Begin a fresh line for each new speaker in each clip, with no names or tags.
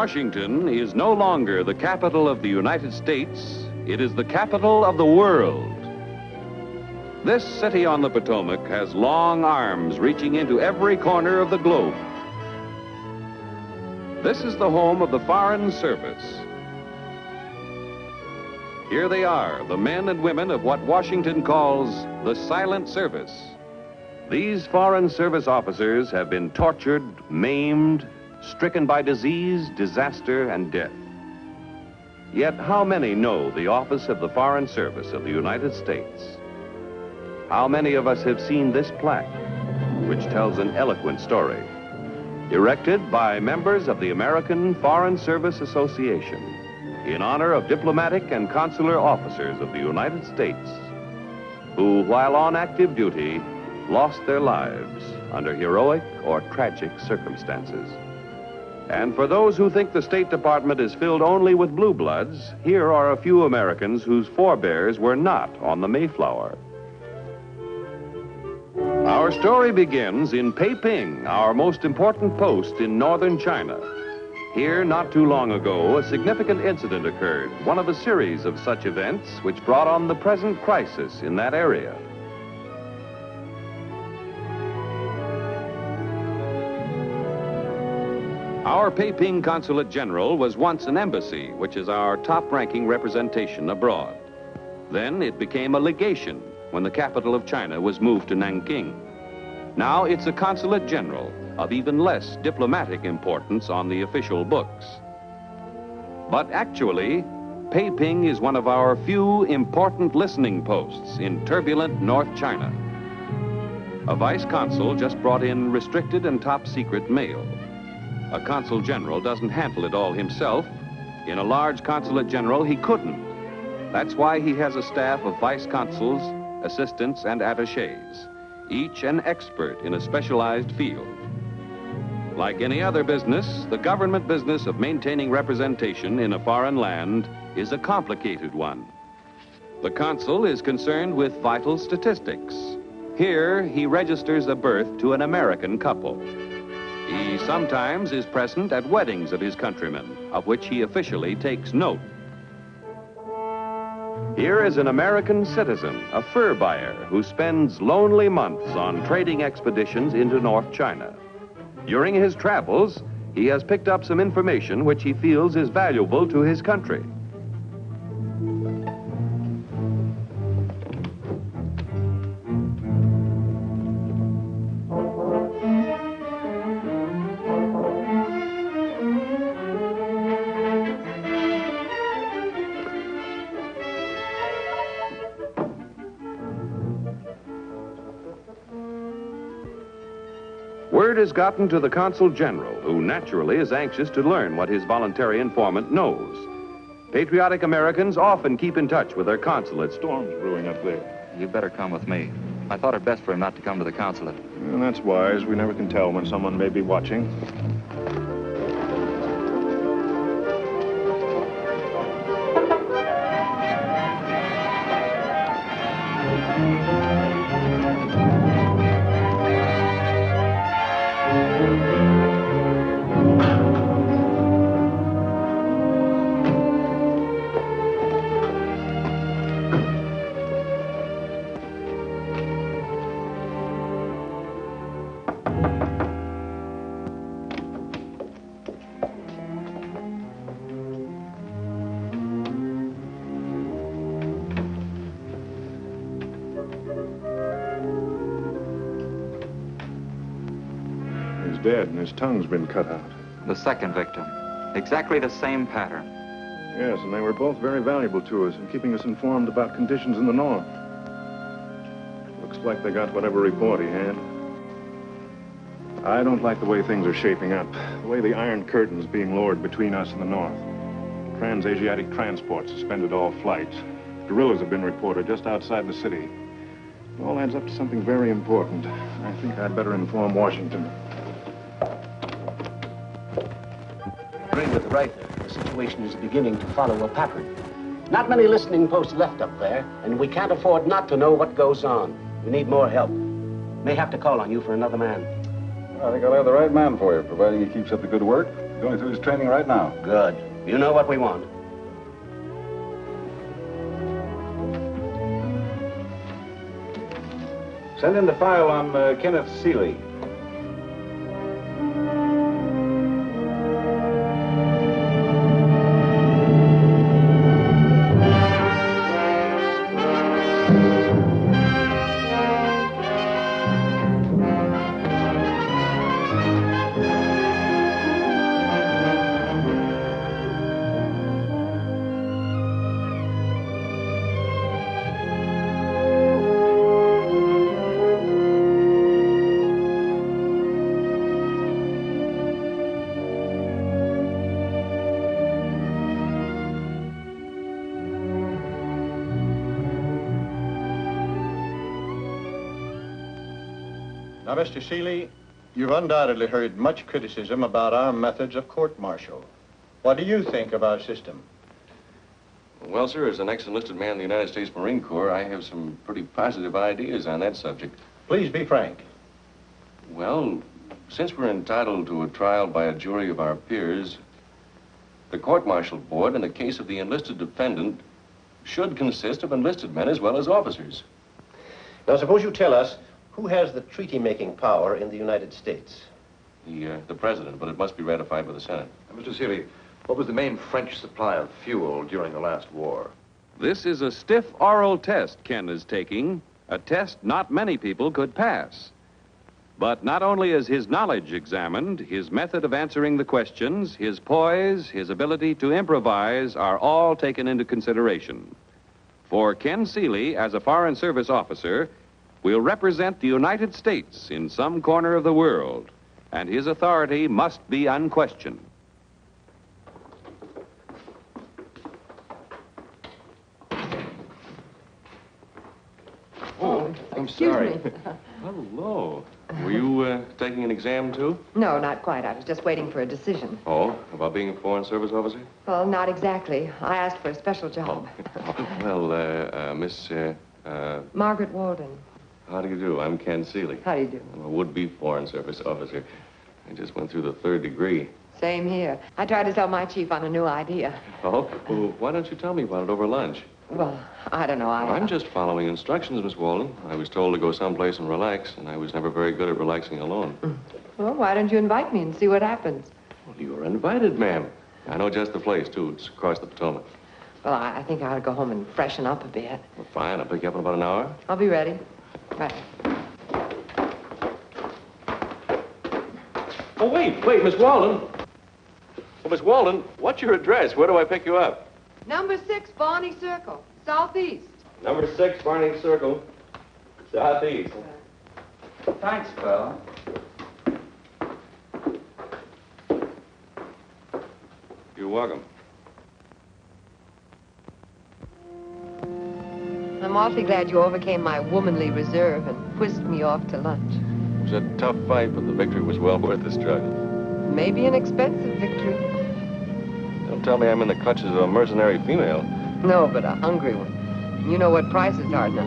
Washington is no longer the capital of the United States, it is the capital of the world. This city on the Potomac has long arms reaching into every corner of the globe. This is the home of the Foreign Service. Here they are, the men and women of what Washington calls the Silent Service. These Foreign Service officers have been tortured, maimed, stricken by disease, disaster, and death. Yet how many know the office of the Foreign Service of the United States? How many of us have seen this plaque, which tells an eloquent story, erected by members of the American Foreign Service Association in honor of diplomatic and consular officers of the United States who, while on active duty, lost their lives under heroic or tragic circumstances. And for those who think the State Department is filled only with blue bloods, here are a few Americans whose forebears were not on the Mayflower. Our story begins in Peiping, our most important post in northern China. Here, not too long ago, a significant incident occurred, one of a series of such events which brought on the present crisis in that area. Our Peiping Consulate General was once an embassy, which is our top-ranking representation abroad. Then it became a legation when the capital of China was moved to Nanking. Now it's a consulate general of even less diplomatic importance on the official books. But actually, Peiping is one of our few important listening posts in turbulent North China. A vice consul just brought in restricted and top-secret mail. A consul general doesn't handle it all himself. In a large consulate general, he couldn't. That's why he has a staff of vice consuls, assistants, and attachés, each an expert in a specialized field. Like any other business, the government business of maintaining representation in a foreign land is a complicated one. The consul is concerned with vital statistics. Here, he registers a birth to an American couple. He sometimes is present at weddings of his countrymen, of which he officially takes note. Here is an American citizen, a fur buyer, who spends lonely months on trading expeditions into North China. During his travels, he has picked up some information which he feels is valuable to his country. Word has gotten to the Consul General, who naturally is anxious to learn what his voluntary informant knows. Patriotic Americans often keep in touch with their consulates.
Storm's brewing up there.
You better come with me. I thought it best for him not to come to the consulate.
Well, that's wise. We never can tell when someone may be watching. Dead, and his tongue's been cut out.
The second victim. Exactly the same pattern.
Yes, and they were both very valuable to us in keeping us informed about conditions in the north. Looks like they got whatever report he had. I don't like the way things are shaping up. The way the Iron Curtain's being lowered between us and the north. Trans-Asiatic transport suspended all flights. Guerrillas have been reported just outside the city. It all adds up to something very important. I think I'd better inform Washington.
Agree with the writer. The situation is beginning to follow a pattern. Not many listening posts left up there, and we can't afford not to know what goes on. We need more help. May have to call on you for another man.
I think I'll have the right man for you, providing he keeps up the good work.
Going through his training right now.
Good. You know what we want.
Send in the file on Kenneth Seeley.
Now, Mr. Seeley, you've undoubtedly heard much criticism about our methods of court-martial. What do you think of our system?
Well, sir, as an ex-enlisted man in the United States Marine Corps, I have some pretty positive ideas on that subject.
Please be frank.
Well, since we're entitled to a trial by a jury of our peers, the court-martial board, in the case of the enlisted defendant, should consist of enlisted men as well as officers.
Now, suppose you tell us who has the treaty-making power in the United States?
The president, but it must be ratified by the Senate.
Mr. Seeley, what was the main French supply of fuel during the last war?
This is a stiff oral test Ken is taking, a test not many people could pass. But not only is his knowledge examined, his method of answering the questions, his poise, his ability to improvise are all taken into consideration. For Ken Seeley, as a Foreign Service officer, will represent the United States in some corner of the world, and his authority must be unquestioned.
Oh, I'm sorry. Hello. Were you taking an exam, too?
No, not quite. I was just waiting for a decision.
Oh, about being a Foreign Service officer?
Well, not exactly. I asked for a special job.
Well, Miss,
Margaret Walden.
How do you do? I'm Ken Seeley.
How do you do?
I'm a would-be Foreign Service officer. I just went through the 3rd degree.
Same here. I tried to sell my chief on a new idea.
Oh? Well, why don't you tell me about it over lunch?
Well, I don't know.
I'm just following instructions, Miss Walden. I was told to go someplace and relax, and I was never very good at relaxing alone.
Well, why don't you invite me and see what happens?
Well, you were invited, ma'am. I know just the place, too. It's across the Potomac.
Well, I think I ought to go home and freshen up a bit.
Well, fine. I'll pick you up in about an hour.
I'll be ready. Right.
Oh, wait, Miss Walden. Well, Miss Walden, what's your address? Where do I pick you up?
Number 6, Barney Circle, southeast.
Number 6, Barney Circle, southeast.
Thanks, fella.
You're welcome.
I'm awfully glad you overcame my womanly reserve and whisked me off to lunch.
It was a tough fight, but the victory was well worth the struggle.
Maybe an expensive victory.
Don't tell me I'm in the clutches of a mercenary female.
No, but a hungry one. You know what prices are now.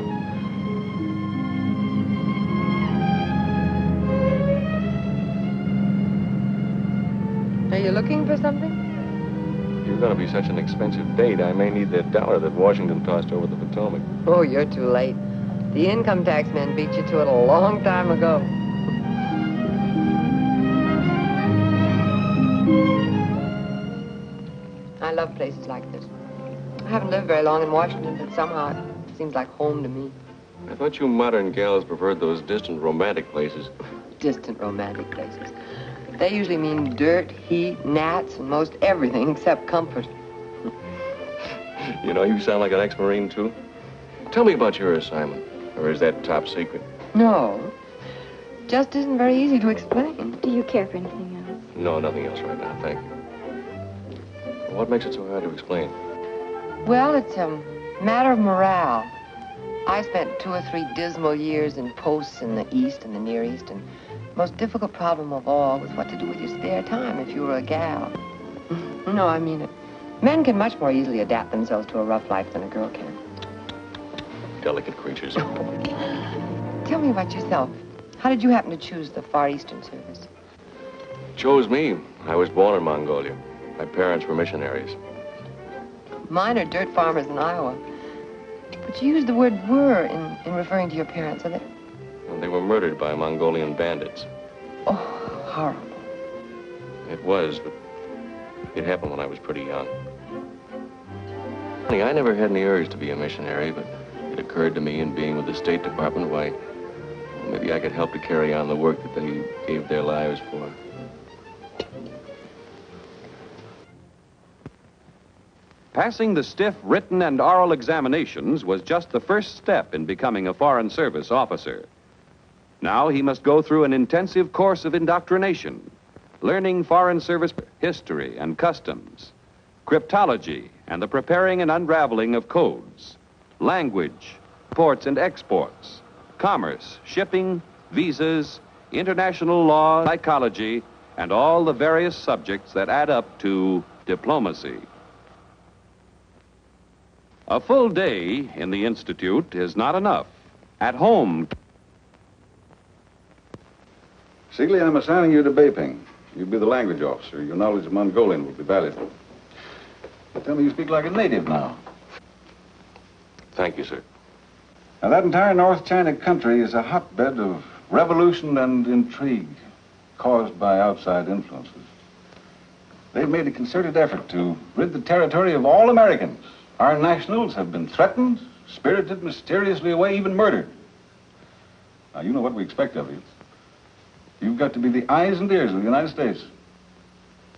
Are you looking for something?
You're going to be such an expensive date, I may need that dollar that Washington tossed over the Potomac.
Oh, you're too late. The income tax men beat you to it a long time ago. I love places like this. I haven't lived very long in Washington, but somehow it seems like home to me.
I thought you modern gals preferred those distant romantic places.
Distant romantic places. They usually mean dirt, heat, gnats, and most everything except comfort.
You know, you sound like an ex-Marine, too. Tell me about your assignment. Or is that top secret?
No. Just isn't very easy to explain.
Do you care for anything else?
No, nothing else right now, thank you. What makes it so hard to explain?
Well, it's a matter of morale. I spent 2 or 3 dismal years in posts in the East and the Near East, and the most difficult problem of all was what to do with your spare time if you were a gal. No, I mean it. Men can much more easily adapt themselves to a rough life than a girl can.
Delicate creatures.
Tell me about yourself. How did you happen to choose the Far Eastern Service?
chose me. I was born in Mongolia. My parents were missionaries.
Mine are dirt farmers in Iowa. But you used the word were in referring to your parents, are they?
And they were murdered by Mongolian bandits.
Oh, horrible.
It was, but it happened when I was pretty young. I never had any urge to be a missionary, but it occurred to me in being with the State Department, why, maybe I could help to carry on the work that they gave their lives for.
Passing the stiff written and oral examinations was just the first step in becoming a Foreign Service officer. Now he must go through an intensive course of indoctrination, learning Foreign Service history and customs, cryptology and the preparing and unraveling of codes, language, imports and exports, commerce, shipping, visas, international law, psychology, and all the various subjects that add up to diplomacy. A full day in the Institute is not enough. At home...
Seeley, I'm assigning you to Beiping. You'll be the language officer. Your knowledge of Mongolian will be valuable. Tell me you speak like a native now.
Thank you, sir.
Now, that entire North China country is a hotbed of revolution and intrigue caused by outside influences. They've made a concerted effort to rid the territory of all Americans. Our nationals have been threatened, spirited mysteriously away, even murdered. Now, you know what we expect of you. You've got to be the eyes and ears of the United States.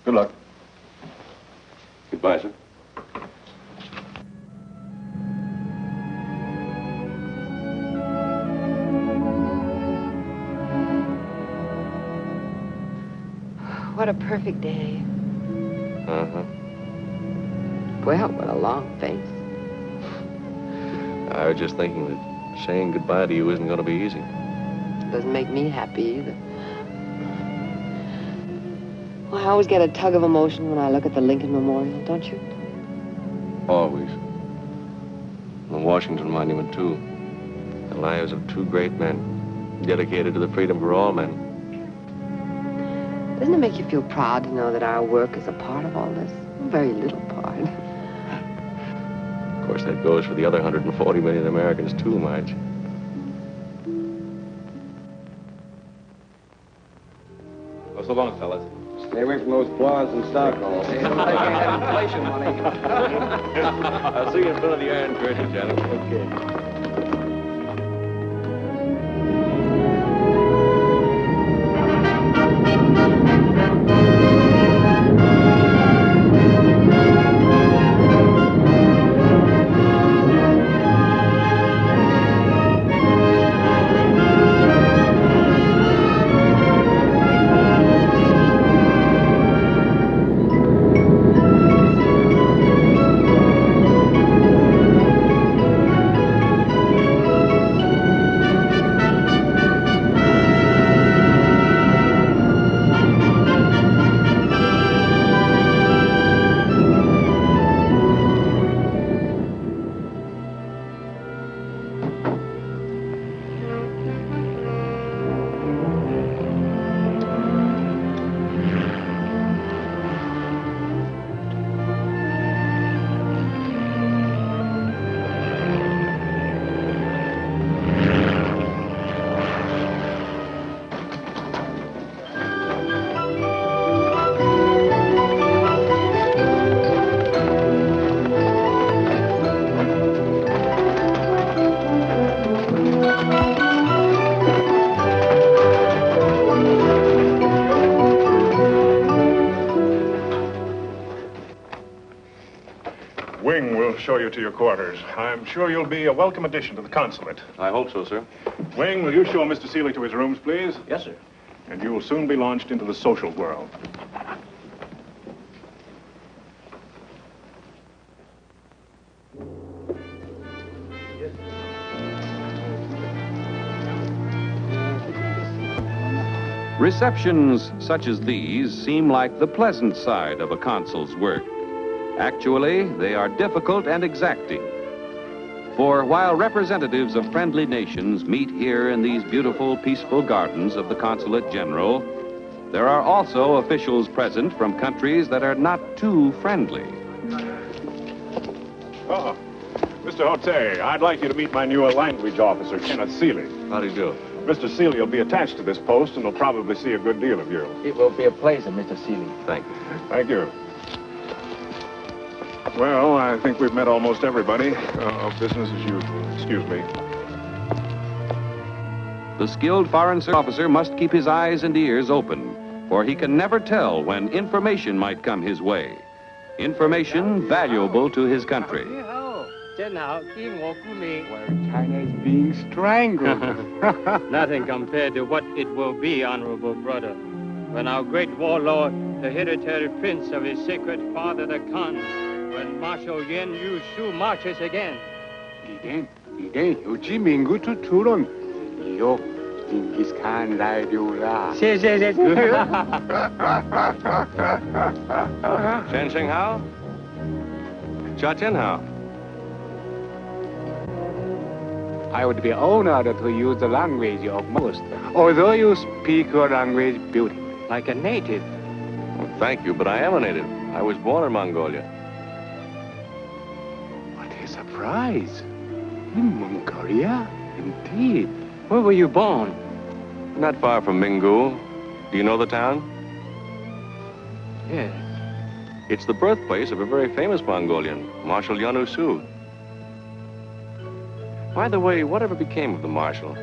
Good luck.
Goodbye, sir.
What a perfect day.
Uh-huh.
Well, what a long face.
I was just thinking that saying goodbye to you isn't going to be easy.
Doesn't make me happy either. Well, I always get a tug of emotion when I look at the Lincoln Memorial, don't you?
Always. And the Washington Monument, too. The lives of two great men, dedicated to the freedom for all men.
Doesn't it make you feel proud to know that our work is a part of all this? A very little part.
Of course, that goes for the other 140 million Americans, too, Marge.
Well, so long, fellas.
Stay away from those claws and Stockholm.
They don't like you had inflation money.
I'll see you in front of the Iron Curtain, gentlemen.
Okay.
Wing will show you to your quarters. I'm sure you'll be a welcome addition to the consulate.
I hope so, sir.
Wing, will you show Mr. Seeley to his rooms, please?
Yes, sir.
And you will soon be launched into the social world.
Receptions such as these seem like the pleasant side of a consul's work. Actually, they are difficult and exacting. For while representatives of friendly nations meet here in these beautiful, peaceful gardens of the Consulate General, There are also officials present from countries that are not too friendly.
Oh, Mr. Hote, I'd like you to meet my new language officer, Kenneth Seeley.
How do you do?
Mr. Seeley will be attached to this post and will probably see a good deal of you.
It will be a pleasure, Mr. Seeley.
Thank you.
Thank you. Well, I think we've met almost everybody. Business as usual. Excuse me.
The skilled foreign service officer must keep his eyes and ears open, for he can never tell when information might come his way. Information valuable to his country.
Where China is being strangled.
Nothing compared to what it will be, honorable brother, when our great warlord, the hereditary prince of his sacred father, the Khan, when Marshal Yen Yu-Su marches again.
이게 요지민구 투투론 이요 징기스칸 라디오라.
Shen Hao? Jia Hao?
I would be honored to use the language of most, although you speak your language beautifully.
Like a native.
Well, thank you, but I am a native. I was born in Mongolia.
What a surprise. In Mongolia? Indeed.
Where were you born?
Not far from Mingu. Do you know the town?
Yes.
It's the birthplace of a very famous Mongolian, Marshal Yu-Su. By the way, whatever became of the Marshal?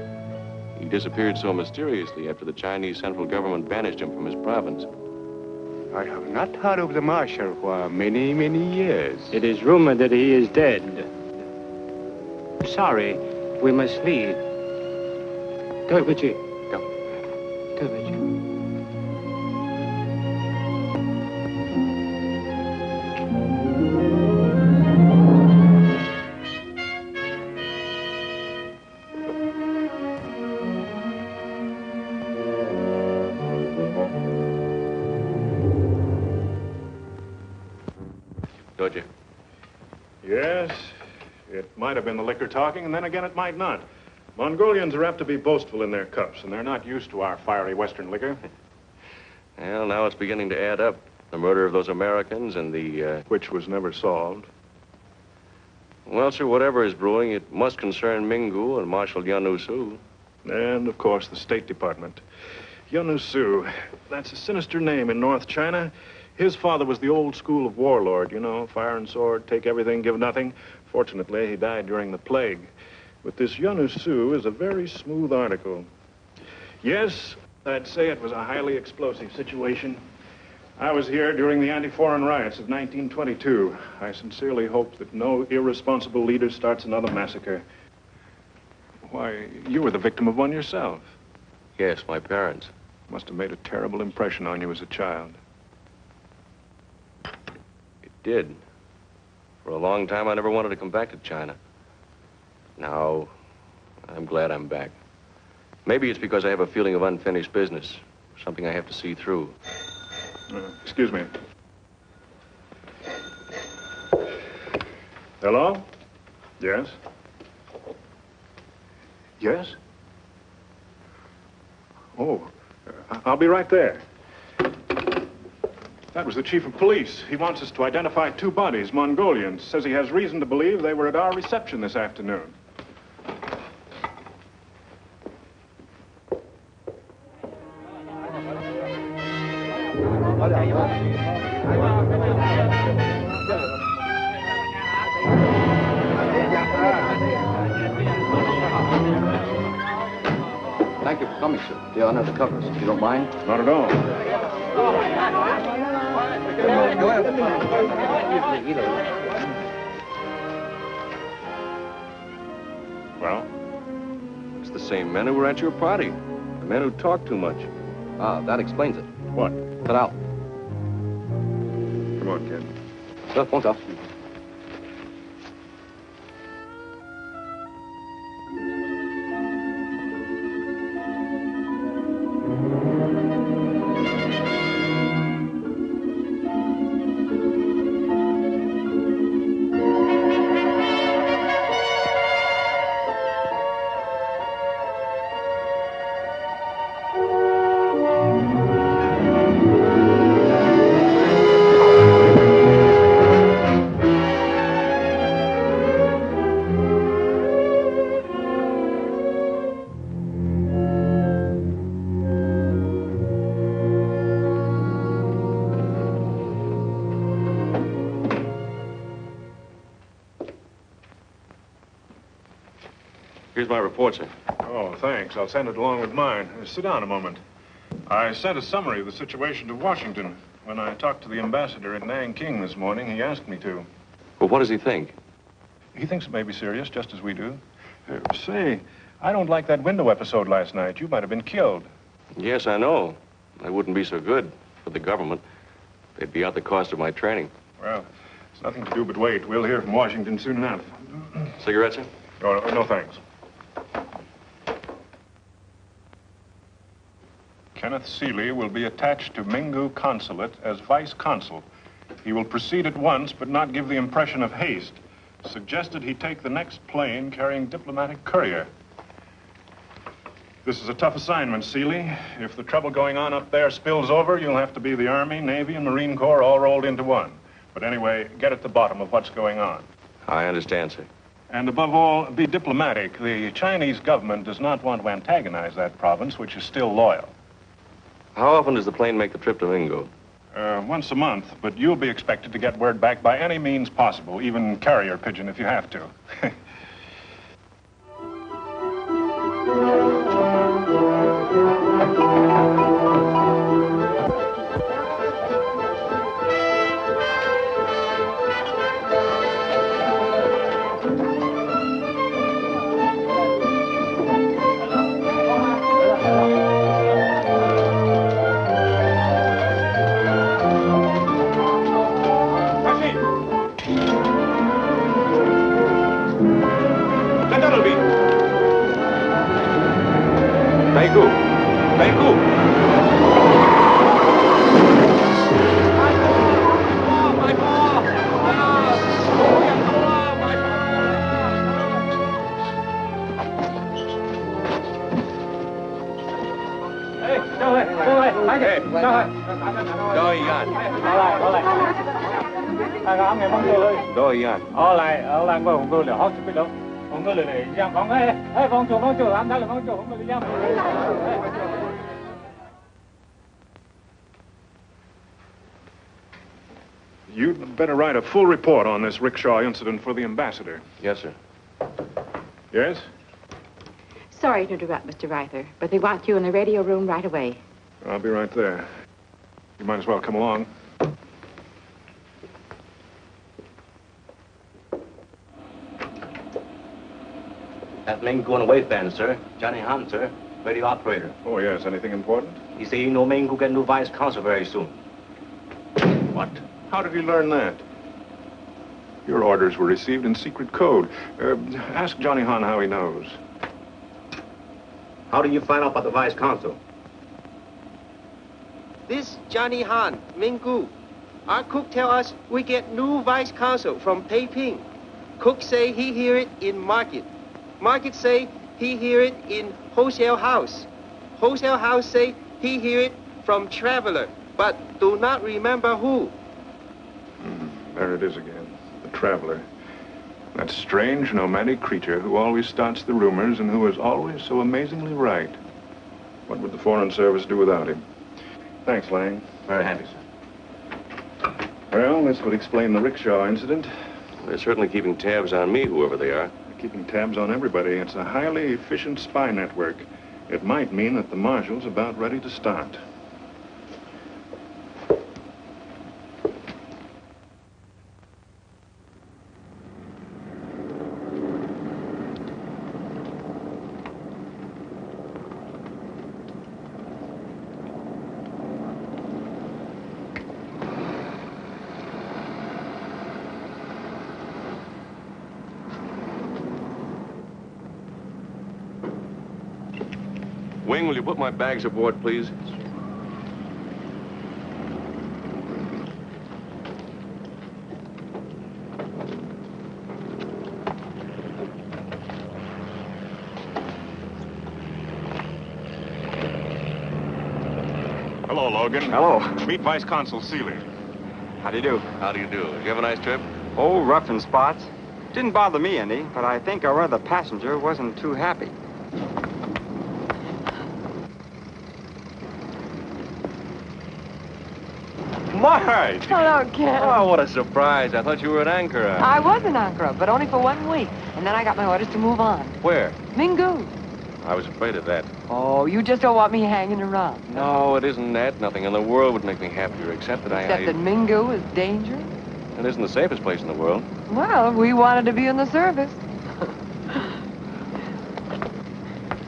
He disappeared so mysteriously after the Chinese central government banished him from his province.
I have not heard of the Marshal for many, many years.
It is rumored that he is dead. Sorry, we must leave. Go, Vichy. Go. Go, Vichy.
Doji.
Yes, it might have been the liquor talking, and then again it might not. Mongolians are apt to be boastful in their cups, and they're not used to our fiery Western liquor.
Well, now it's beginning to add up. The murder of those Americans and the,
Which was never solved.
Well, sir, whatever is brewing, it must concern Mingu and Marshal Yu-Su.
And, of course, the State Department. Yu-Su, that's a sinister name in North China. His father was the old school of warlord, you know, fire and sword, take everything, give nothing. Fortunately, he died during the plague. But this Yu-Su is a very smooth article. Yes, I'd say it was a highly explosive situation. I was here during the anti-foreign riots of 1922. I sincerely hope that no irresponsible leader starts another massacre. Why, you were the victim of one yourself.
Yes, my parents.
Must have made a terrible impression on you as a child.
It did. For a long time, I never wanted to come back to China. Now, I'm glad I'm back. Maybe it's because I have a feeling of unfinished business, something I have to see through.
Excuse me. Hello? Yes? Yes? Oh, I'll be right there. That was the chief of police. He wants us to identify two bodies, Mongolians. Says he has reason to believe they were at our reception this afternoon.
Thank you for coming, sir. They're under the covers, if you don't mind.
Not at all. Well?
It's the same men who were at your party. The men who talk too much.
Ah, that explains it.
What?
Cut out.
Come on, kid.
Sir, point off.
Here's my report, sir.
Oh, thanks. I'll send it along with mine. Sit down a moment. I sent a summary of the situation to Washington. When I talked to the ambassador at Nanking this morning, he asked me to.
Well, what does he think?
He thinks it may be serious, just as we do. Say, I don't like that window episode last night. You might have been killed.
Yes, I know. That wouldn't be so good for the government. They'd be out the cost of my training.
Well, it's nothing to do but wait. We'll hear from Washington soon enough.
Cigarette, sir?
Oh, no, thanks. Kenneth Seeley will be attached to Mingu Consulate as vice consul. He will proceed at once, but not give the impression of haste. Suggested he take the next plane carrying diplomatic courier. This is a tough assignment, Seeley. If the trouble going on up there spills over, you'll have to be the Army, Navy, and Marine Corps all rolled into one. But anyway, get at the bottom of what's going on.
I understand, sir.
And above all, be diplomatic. The Chinese government does not want to antagonize that province, which is still loyal.
How often does the plane make the trip to Mingo?
Once a month, but you'll be expected to get word back by any means possible, even carrier pigeon if you have to. You'd better write a full report on this rickshaw incident for the ambassador.
Yes, sir.
Yes?
Sorry to interrupt, Mr. Reither, but they want you in the radio room right away.
I'll be right there. You might as well come along.
That Ming going away fan, sir. Johnny Han, sir. Radio operator.
Oh, yes. Anything important?
He say you know Ming will get new vice consul very soon.
What? How did you learn that? Your orders were received in secret code. Ask Johnny Han how he knows.
How do you find out about the vice consul?
This Johnny Han, Minggu. Our cook tell us we get new vice consul from Peiping. Cook say he hear it in market. Market say he hear it in wholesale house. Wholesale house say he hear it from traveler, but do not remember who.
There it is again, the traveler. That strange, nomadic creature who always starts the rumors and who is always so amazingly right. What would the Foreign Service do without him? Thanks, Lang.
Very happy, sir.
Well, this would explain the rickshaw incident.
They're certainly keeping tabs on me, whoever they are.
They're keeping tabs on everybody. It's a highly efficient spy network. It might mean that the marshal's about ready to start.
Wing, will you put my bags aboard, please?
Hello, Logan.
Hello.
Meet Vice Consul Seeley.
How do you do?
How do you do? Did you have a nice trip?
Oh, rough in spots. Didn't bother me any, but I think our other passenger wasn't too happy.
Marge!
Hello, Ken.
Oh, what a surprise. I thought you were at Ankara.
I was in Ankara, but only for 1 week. And then I got my orders to move on.
Where?
Mingu.
I was afraid of that.
Oh, you just don't want me hanging around.
No, it isn't that. Nothing in the world would make me happier, except that
Except that Mingu is dangerous?
It isn't the safest place in the world.
Well, we wanted to be in the service.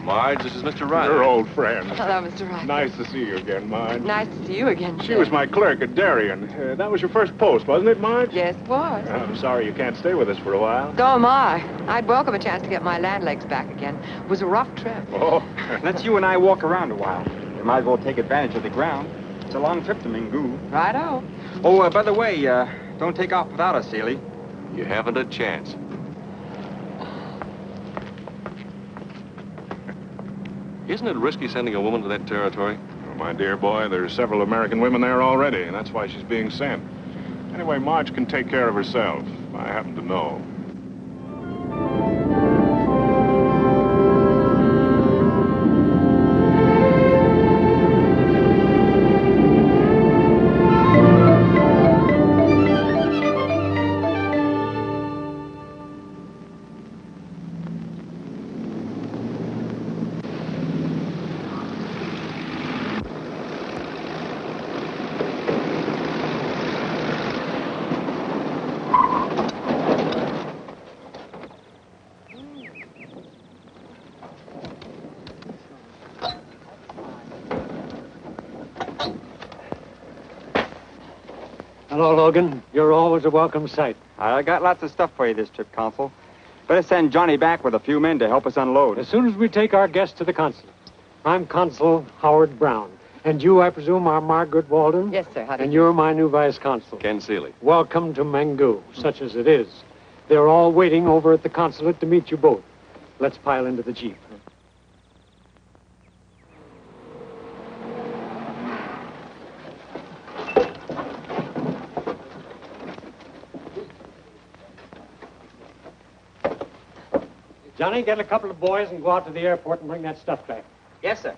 Marge, this is Mr. Ryder.
Your old friend.
Hello, Mr. Ryder.
Nice to see you again, Marge.
Nice to see you again,
She was my clerk at Darien. That was your first post, wasn't it, Marge?
Yes, it was.
I'm sorry you can't stay with us for a while.
So am I. I'd welcome a chance to get my land legs back again. It was a rough trip.
Oh, let's you and I walk around a while. We might as well take advantage of the ground. It's a long trip to Mingu.
Righto.
Oh, by the way, don't take off without us, Seeley.
You haven't a chance. Isn't it risky sending a woman to that territory?
Oh, my dear boy, there's several American women there already, and that's why she's being sent. Anyway, Marge can take care of herself. I happen to know.
Hello, Logan. You're always a welcome sight.
I got lots of stuff for you this trip, Consul. Better send Johnny back with a few men to help us unload.
As soon as we take our guests to the consulate. I'm Consul Howard Brown. And you, I presume, are Margaret Walden?
Yes, sir. How do
And
you...
you're my new vice consul.
Ken Seeley.
Welcome to Mingu, such as it is. They're all waiting over at the consulate to meet you both. Let's pile into the jeep. Johnny, get a couple of boys and go out to the airport and bring that stuff back.
Yes, sir.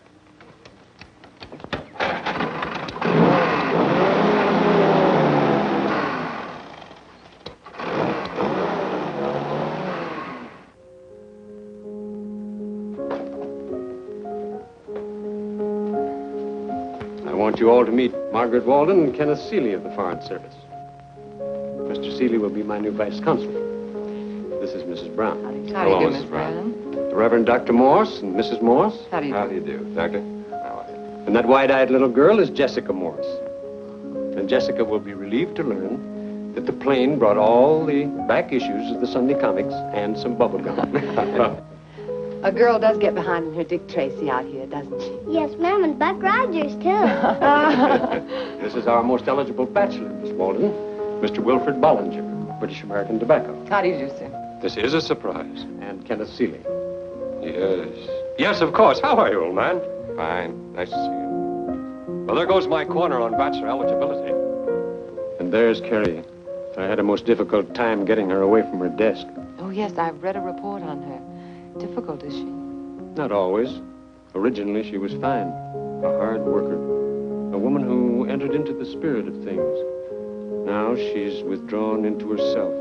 I want you all to meet Margaret Walden and Kenneth Seeley of the Foreign Service. Mr. Seeley will be my new vice consul. This is Mrs. Brown.
How do you do, Miss Brown?
The Reverend Dr. Morse and Mrs. Morse.
How do you do?
How do you do, Doctor? And that wide-eyed little girl is Jessica Morse. And Jessica will be relieved to learn that the plane brought all the back issues of the Sunday comics and some bubble gum.
A girl does get behind in her Dick Tracy out here, doesn't she?
Yes, ma'am, and Buck Rogers, too.
This is our most eligible bachelor, Miss Walden, Mr. Wilfred Bollinger, British American Tobacco.
How do you do, sir?
This is a surprise. And Kenneth Seeley.
Yes.
Yes, of course. How are you, old man?
Fine. Nice to see you. Well, there goes my corner on bachelor eligibility.
And there's Carrie. I had a most difficult time getting her away from her desk.
Oh, yes, I've read a report on her. Difficult, is she?
Not always. Originally, she was fine. A hard worker. A woman who entered into the spirit of things. Now she's withdrawn into herself.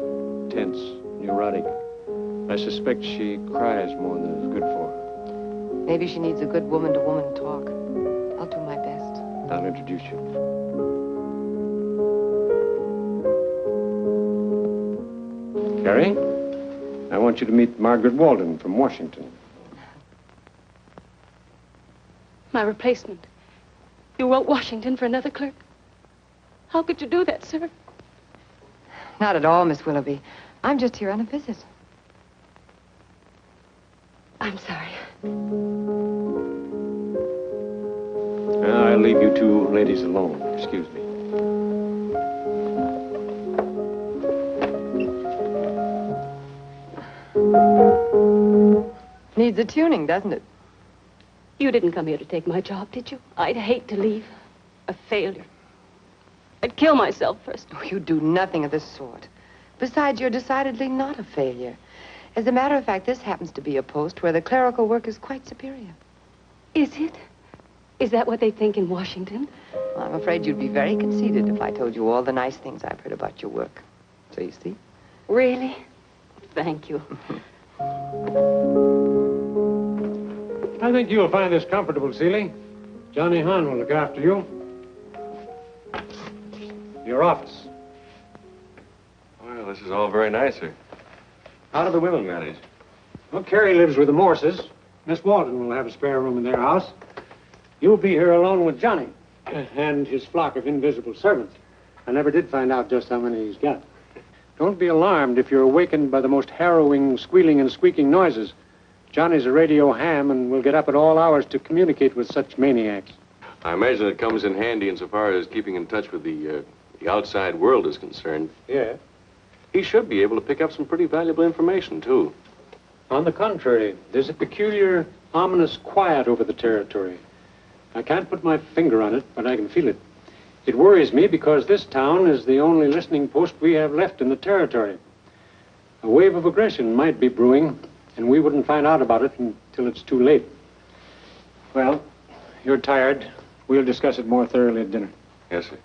Tense, neurotic. I suspect she cries more than is good for her.
Maybe she needs a good woman-to-woman talk. I'll do my best.
I'll introduce you. Carrie, I want you to meet Margaret Walden from Washington.
My replacement. You wrote Washington for another clerk? How could you do that, sir?
Not at all, Miss Willoughby. I'm just here on a visit.
I'm sorry.
I'll leave you two ladies alone. Excuse me.
Needs a tuning, doesn't it?
You didn't come here to take my job, did you? I'd hate to leave. A failure. I'd kill myself first.
Oh, you do nothing of the sort. Besides, you're decidedly not a failure. As a matter of fact, this happens to be a post where the clerical work is quite superior.
Is it? Is that what they think in Washington?
Well, I'm afraid you'd be very conceited if I told you all the nice things I've heard about your work. So you see?
Really? Thank you.
I think you'll find this comfortable, Seeley. Johnny Hahn will look after you. Your office.
Well, this is all very nice, sir. How do the women manage?
Well, Carrie lives with the Morses. Miss Walton will have a spare room in their house. You'll be here alone with Johnny and his flock of invisible servants. I never did find out just how many he's got. Don't be alarmed if you're awakened by the most harrowing squealing and squeaking noises. Johnny's a radio ham and will get up at all hours to communicate with such maniacs.
I imagine it comes in handy insofar as keeping in touch with the outside world is concerned.
Yeah.
He should be able to pick up some pretty valuable information, too.
On the contrary, there's a peculiar, ominous quiet over the territory. I can't put my finger on it, but I can feel it. It worries me because this town is the only listening post we have left in the territory. A wave of aggression might be brewing, and we wouldn't find out about it until it's too late. Well, you're tired. We'll discuss it more thoroughly at dinner.
Yes, sir.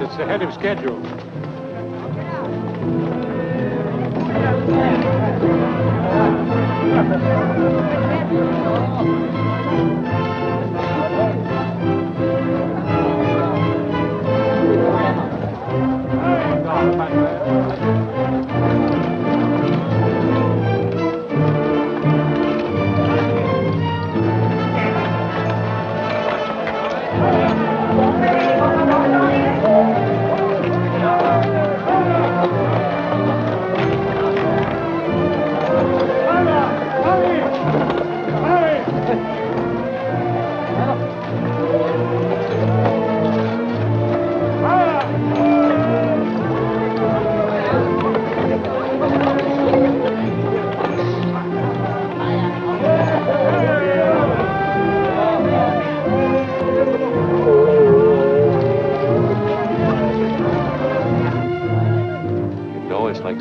It's ahead of schedule.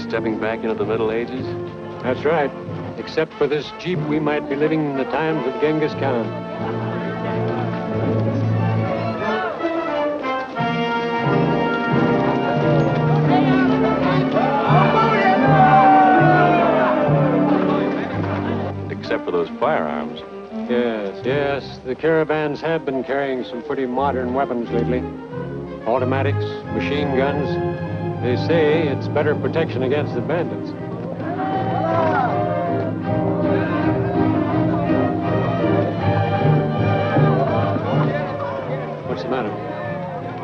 Stepping back into the Middle Ages?
That's right. Except for this Jeep, we might be living in the times of Genghis Khan.
Except for those firearms.
Yes. The caravans have been carrying some pretty modern weapons lately. Automatics, machine guns. They say it's better protection against the bandits. What's the matter?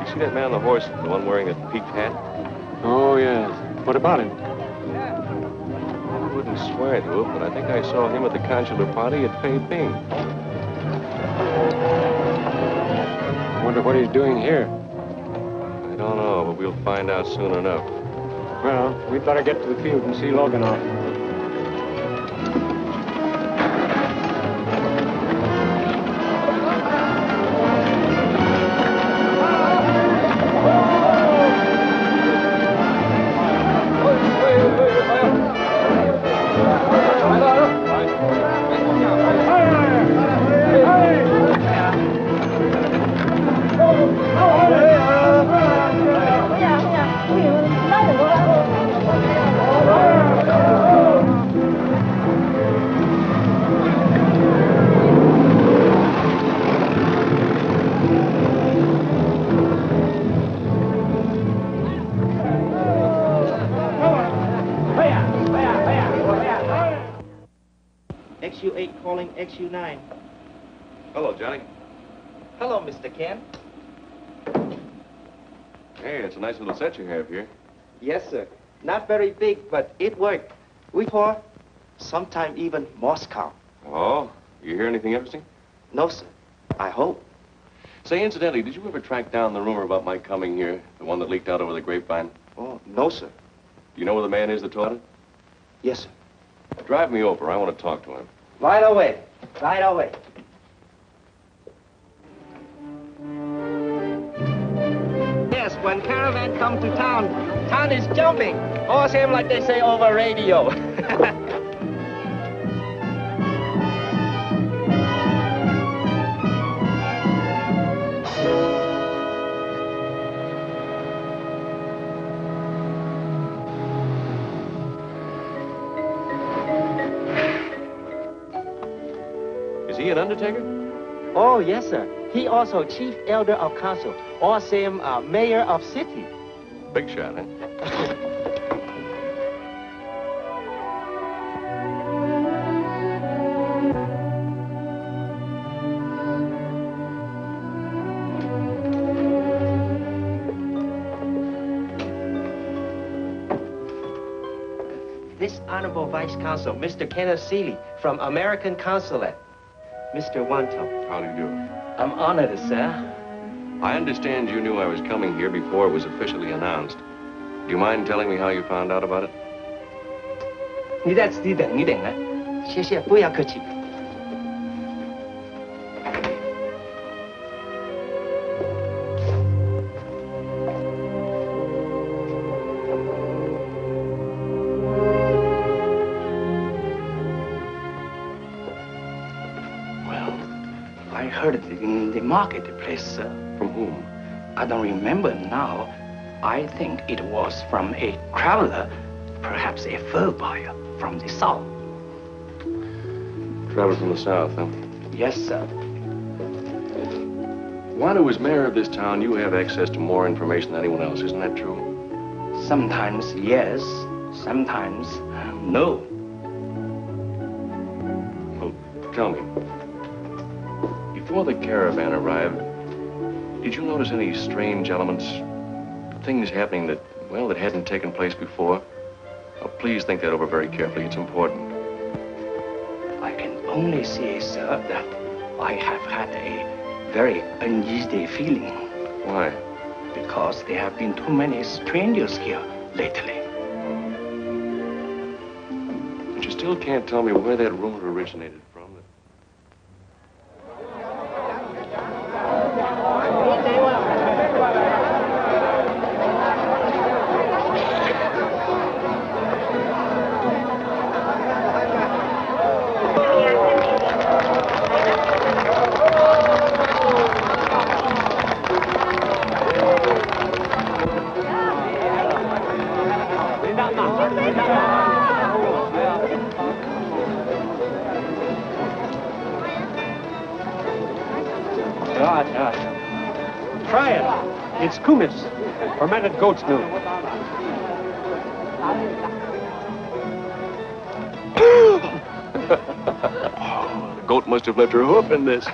You see that man on the horse, the one wearing that peaked hat?
Oh, yes. What about him?
I wouldn't swear to it, but I think I saw him at the consular party at Peiping.
I wonder what he's doing here.
I don't know, but we'll find out soon enough.
Well, we'd better get to the field and see Logan off.
calling XU9.
Hello, Johnny.
Hello, Mr. Ken.
Hey, it's a nice little set you have here.
Yes, sir. Not very big, but it worked. We tour, sometime even Moscow.
Oh, you hear anything interesting?
No, sir. I hope.
Say, incidentally, did you ever track down the rumor about my coming here? The one that leaked out over the grapevine?
Oh, no, sir.
Do you know where the man is that told it?
Yes, sir.
Drive me over. I want to talk to him.
Right away. Right away. Yes, when caravan come to town, town is jumping. All same like they say over radio.
Is he an undertaker?
Oh, yes, sir. He also chief elder of council, or same mayor of city.
Big shot, huh?
This honorable vice consul, Mr. Kenneth Seeley, from American Consulate. Mr. Wanto.
How do you do?
I'm honored, sir.
I understand you knew I was coming here before it was officially announced. Do you mind telling me how you found out about it?
你在此地等一等啊，谢谢，不要客气。
I heard it in the marketplace, sir.
From whom?
I don't remember now. I think it was from a traveler, perhaps a fur buyer from the south.
Traveler from the south, huh?
Yes, sir.
Wanda, as mayor of this town, you have access to more information than anyone else. Isn't that true?
Sometimes yes, sometimes no.
Well, tell me. Before the caravan arrived, did you notice any strange elements? Things happening that, well, that hadn't taken place before? Oh, please think that over very carefully. It's important.
I can only say, sir, that I have had a very uneasy feeling.
Why?
Because there have been too many strangers here lately.
But you still can't tell me where that rumor originated from.
Try it. It's kumis, fermented goat's milk.
The goat must have left her hoof in this.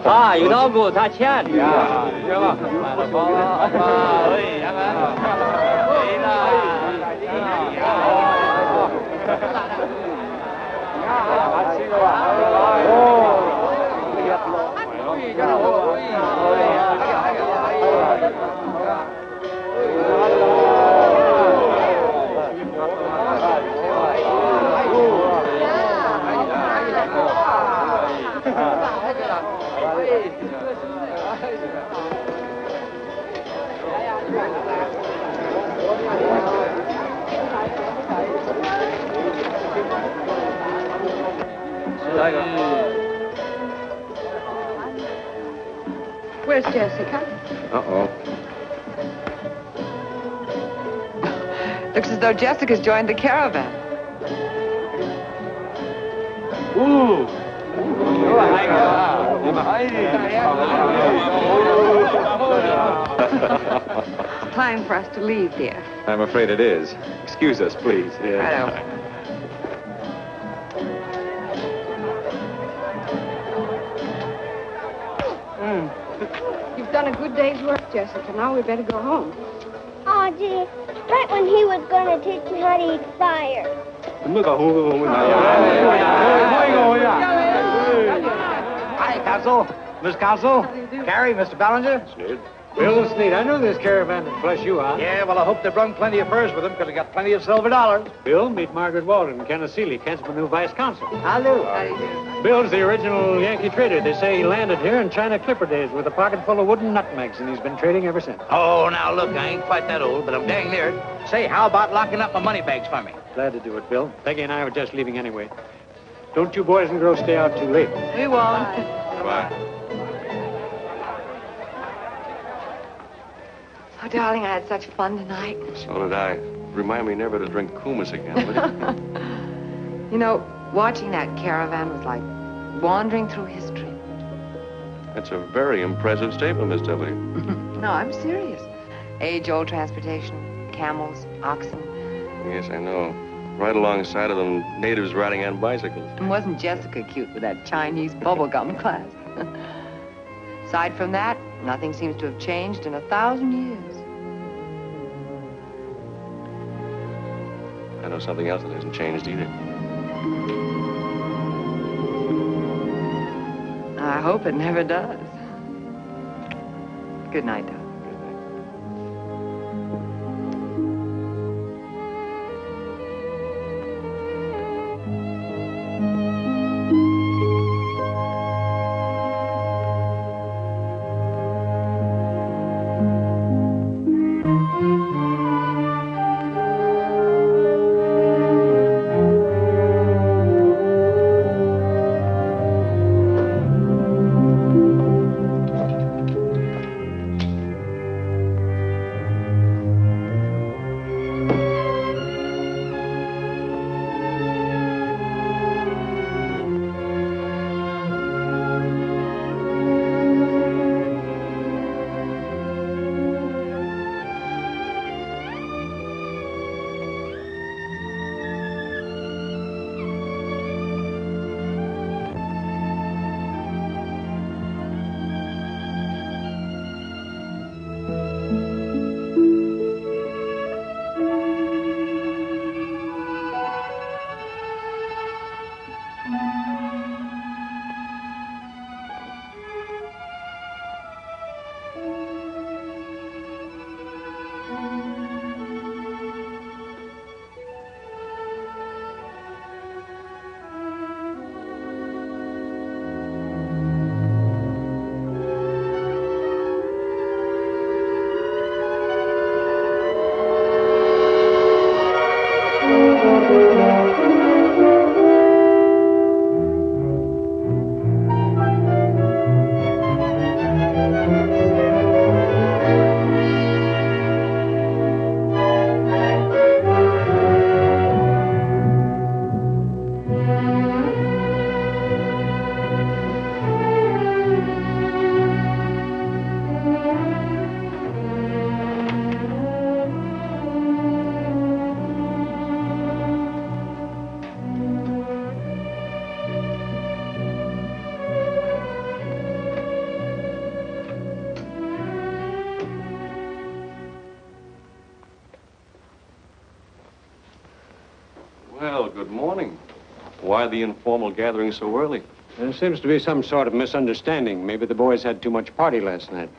啊，有道过他欠的呀，是吧？Where's
Jessica?
Uh-oh.
Looks as though Jessica's joined the caravan.
Ooh.
It's time for us to leave, dear.
I'm afraid it is. Excuse us, please.
Righto.
You've done a good day's work, Jessica. Now we better go home.
Oh, gee. Right when he was going to teach me how to eat fire.
Hi, Counsel. Miss Counsel. Carrie, Mr. Ballinger.
Sneed. Bill Sneed, I know this caravan would flush you out.
Yeah, well, I hope they brung plenty of furs with them because they got plenty of silver dollars.
Bill, meet Margaret Walden and Kenneth Seeley, Kent's new vice consul.
Hello.
Bill's the original Yankee trader. They say he landed here in China Clipper days with a pocket full of wooden nutmegs, and he's been trading ever since.
Oh, now look, I ain't quite that old, but I'm dang near it. Say, how about locking up my money bags for me?
Glad to do it, Bill. Peggy and I were just leaving anyway. Don't you boys and girls stay out too late.
We won't.
Bye.
Oh, darling, I had such fun tonight.
So did I. Remind me never to drink kumis again, will you?
You know, watching that caravan was like wandering through history.
That's a very impressive statement, Miss W.
No, I'm serious. Age-old transportation, camels, oxen.
Yes, I know. Right alongside of them, natives riding on bicycles.
And wasn't Jessica cute with that Chinese bubblegum class? Aside from that, nothing seems to have changed in 1,000 years.
I know something else that hasn't changed either.
I hope it never does. Good night, darling.
Well, good morning. Why the informal gathering so early?
There seems to be some sort of misunderstanding. Maybe the boys had too much party last night.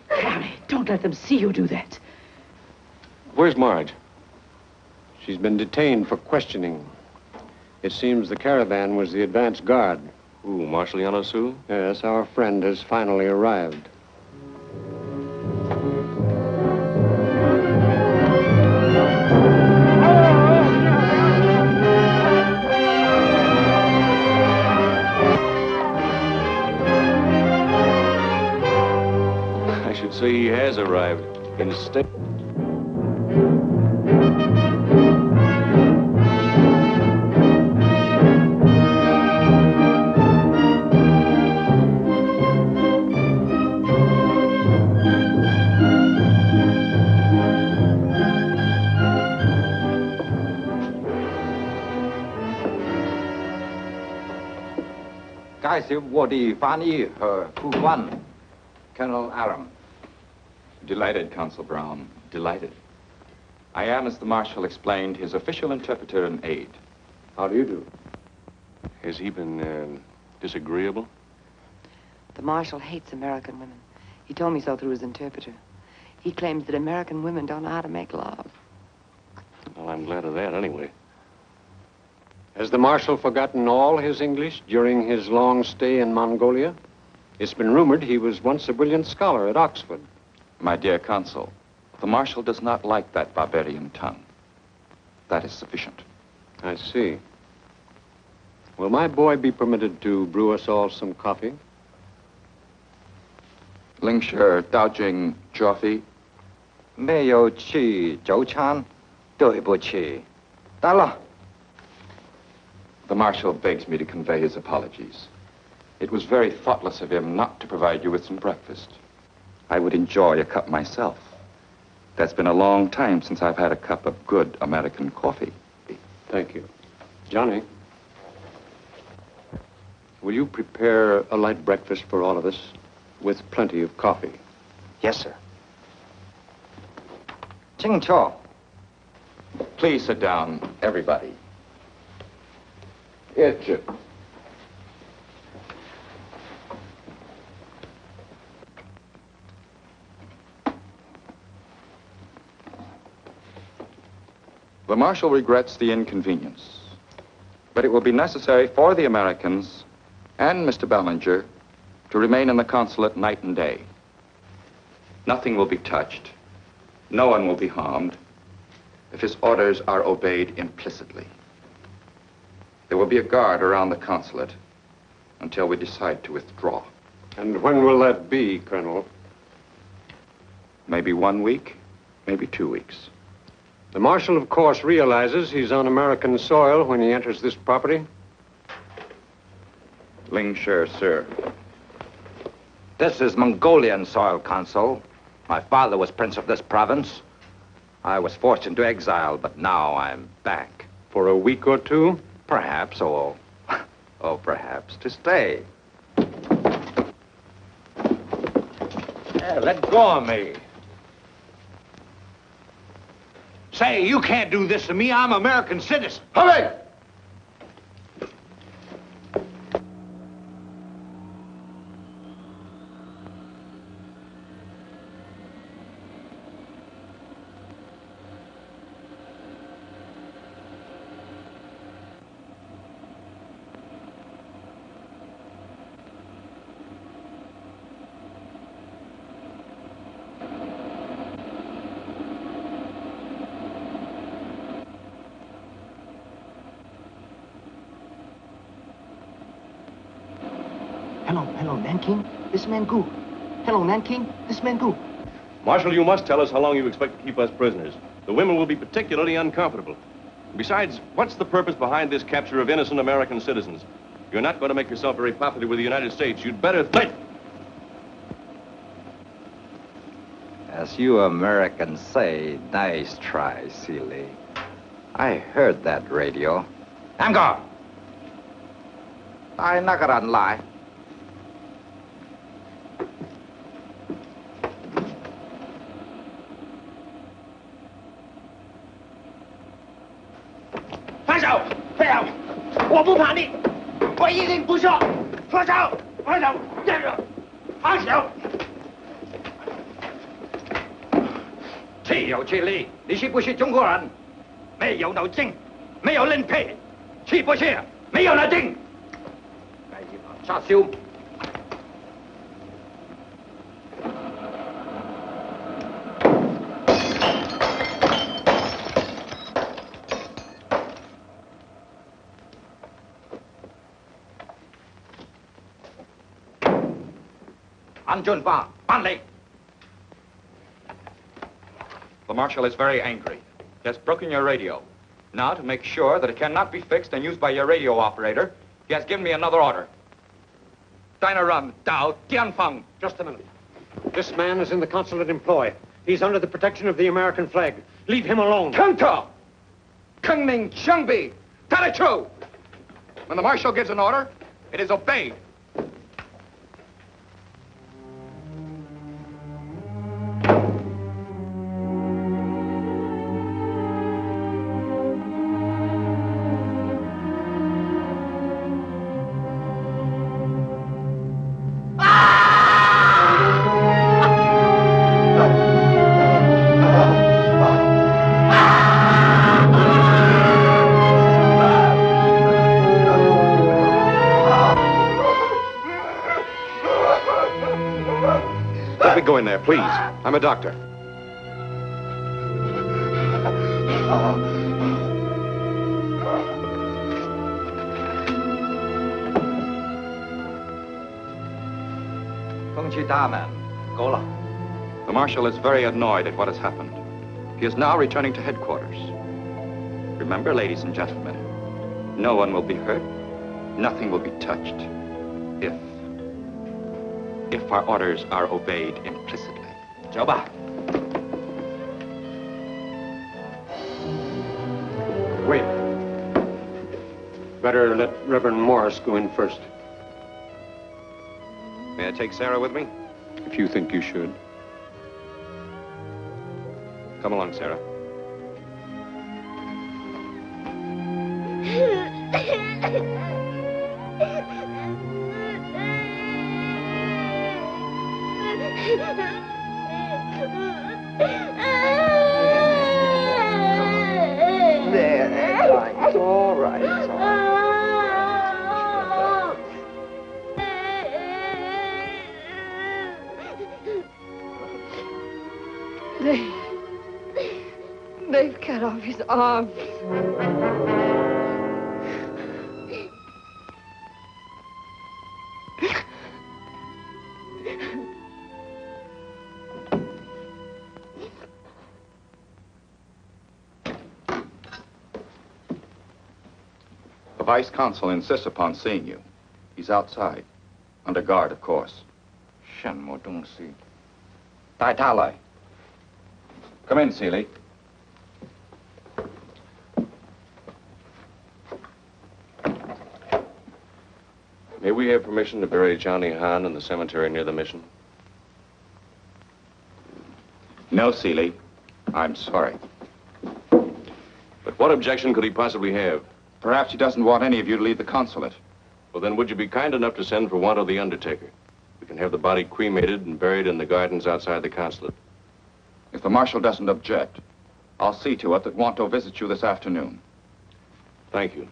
Carrie, don't let them see you do that.
Where's Marge?
She's been detained for questioning. It seems the caravan was the advance guard.
Ooh, Marshaliano Sioux?
Yes, our friend has finally arrived.
I should say he has arrived. Instead...
介绍我的翻译和副官 Colonel Aram.
Delighted, Consul Brown. Delighted. I am, as the Marshal explained, his official interpreter and aide.
How do you do?
Has he been disagreeable?
The Marshal hates American women. He told me so through his interpreter. He claims that American women don't know how to make love.
Well, I'm glad of that anyway.
Has the Marshal forgotten all his English during his long stay in Mongolia? It's been rumored he was once a brilliant scholar at Oxford.
My dear Consul, the Marshal does not like that barbarian tongue. That is sufficient.
I see. Will my boy be permitted to brew us all some coffee?
Lingshire, Daojing, Joffy.
没有去早餐，对不起。到了。
The Marshal begs me to convey his apologies. It was very thoughtless of him not to provide you with some breakfast. I would enjoy a cup myself. That's been a long time since I've had a cup of good American coffee.
Thank you. Johnny, will you prepare a light breakfast for all of us with plenty of coffee?
Yes, sir. 清楚.
Please sit down, everybody.
Itch.
The Marshal regrets the inconvenience, but it will be necessary for the Americans and Mr. Ballinger to remain in the consulate night and day. Nothing will be touched. No one will be harmed if his orders are obeyed implicitly. There will be a guard around the consulate until we decide to withdraw.
And when will that be, Colonel?
Maybe 1 week, maybe 2 weeks.
The Marshal, of course, realizes he's on American soil when he enters this property.
Lingshire, sir.
This is Mongolian soil, Consul. My father was prince of this province. I was forced into exile, but now I'm back.
For a week or two?
Perhaps, or perhaps to stay. Let go of me.
Say, you can't do this to me. I'm an American citizen.
Hurry!
Hello, Nanking. This man Gu. Hello, Nanking. This man Gu.
Marshal, you must tell us how long you expect to keep us prisoners. The women will be particularly uncomfortable. Besides, what's the purpose behind this capture of innocent American citizens? You're not going to make yourself very popular with the United States. You'd better think.
As you Americans say, nice try, silly. I heard that radio. I'm gone. I not gonna lie.岂有此理！你是不是中国人？没有脑筋，没有人配，是不是？没有脑筋。杀手！安俊发，办理。
The Marshal is very angry. He has broken your radio. Now, to make sure that it cannot be fixed and used by your radio operator, he has given me another order. Dinaram Dao Tianfang.
Just a minute. This man is in the consulate employ. He's under the protection of the American flag. Leave him alone.
Kengta! Kengning Changbi! Tell it true! When the Marshal gives an order, it is obeyed. go in there, please. I'm a doctor. The Marshal is very annoyed at what has happened. He is now returning to headquarters. Remember, ladies and gentlemen, no one will be hurt, nothing will be touched, if our orders are obeyed implicitly.
Joba.
Wait. Better let Reverend Morris go in first.
May I take Sarah with me?
If you think you should.
Come along, Sarah.
There, it's all right. It's all right.
They've cut off his arms.
The Vice Consul insists upon seeing you. He's outside. Under guard, of course. Come in, Seeley.
May we have permission to bury Johnny Hahn in the cemetery near the mission?
No, Seeley. I'm sorry.
But what objection could he possibly have?
Perhaps he doesn't want any of you to leave the consulate.
Well, then would you be kind enough to send for Wanto the undertaker? We can have the body cremated and buried in the gardens outside the consulate.
If the Marshal doesn't object, I'll see to it that Wanto visits you this afternoon.
Thank you.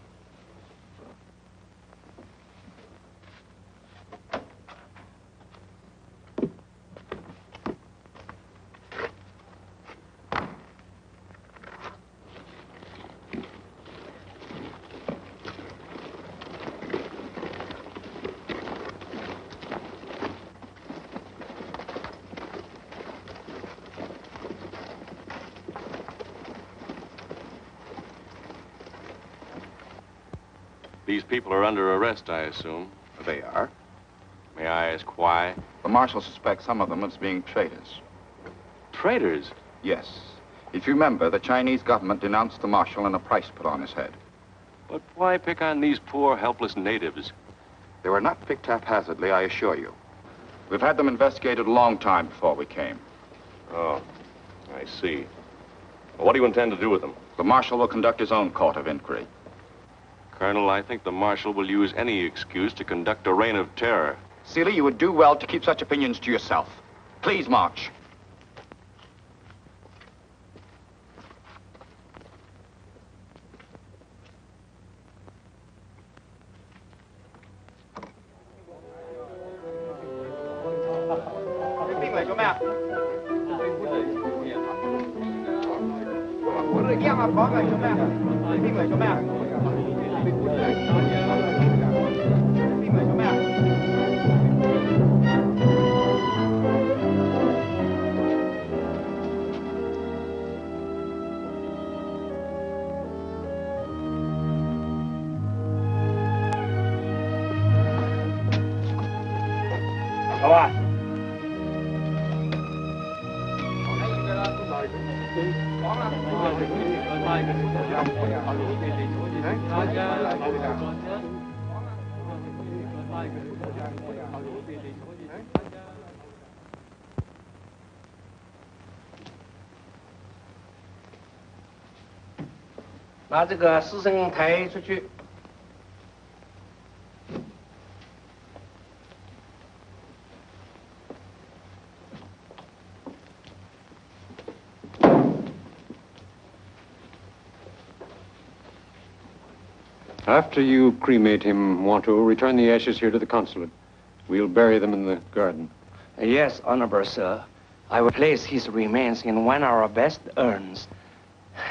These people are under arrest, I assume.
They are.
May I ask why?
The Marshal suspects some of them as being traitors.
Traitors?
Yes. If you remember, the Chinese government denounced the Marshal and a price put on his head.
But why pick on these poor, helpless natives?
They were not picked haphazardly, I assure you. We've had them investigated a long time before we came.
Oh, I see. Well, what do you intend to do with them?
The Marshal will conduct his own court of inquiry.
Colonel, I think the Marshal will use any excuse to conduct a reign of terror.
Seeley, you would do well to keep such opinions to yourself. Please march.
把这个尸身抬出去。
After you cremate him, Wanto, return the ashes here to the consulate. We'll bury them in the garden.
Yes, honorable sir. I will place his remains in one of our best urns.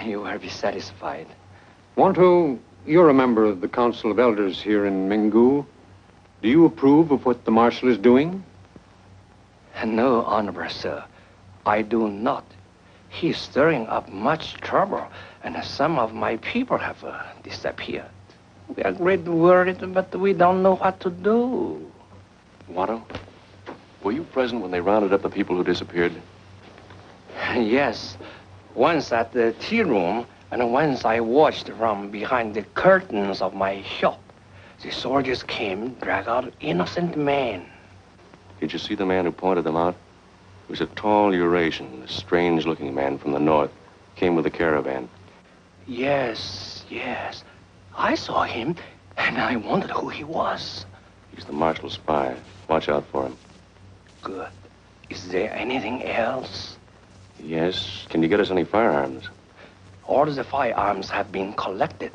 You will be satisfied.
Wanto, you're a member of the Council of Elders here in Mingu. Do you approve of what the Marshal is doing?
No, honorable sir. I do not. He's stirring up much trouble, and some of my people have disappeared. We are greatly worried, but we don't know what to do.
Watto, were you present when they rounded up the people who disappeared?
Yes. Once at the tea room, and once I watched from behind the curtains of my shop. The soldiers came, dragged out innocent men.
Did you see the man who pointed them out? He was a tall Eurasian, a strange-looking man from the north. Came with a caravan.
Yes, yes. I saw him, and I wondered who he was.
He's the marshal's spy. Watch out for him.
Good. Is there anything else?
Yes. Can you get us any firearms?
All the firearms have been collected.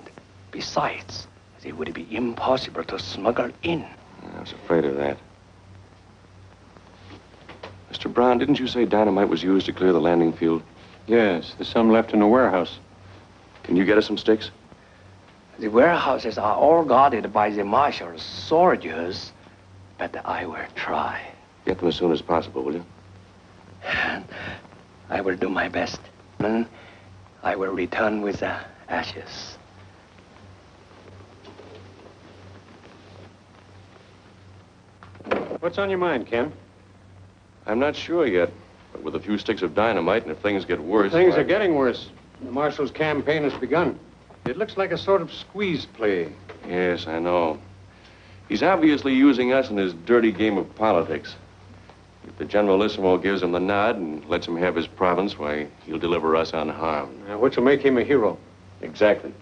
Besides, they would be impossible to smuggle in.
I was afraid of that. Mr. Brown, didn't you say dynamite was used to clear the landing field?
Yes, there's some left in the warehouse.
Can you get us some sticks?
The warehouses are all guarded by the marshal's soldiers, but I will try.
Get them as soon as possible, will you?
I will do my best. Then I will return with the ashes.
What's on your mind, Ken?
I'm not sure yet, but with a few sticks of dynamite, and if things get worse...
Things are getting worse. The Marshal's campaign has begun. It looks like a sort of squeeze play.
Yes, I know. He's obviously using us in his dirty game of politics. If the Generalissimo gives him the nod and lets him have his province, why, he'll deliver us unharmed.
Now, which will make him a hero.
Exactly.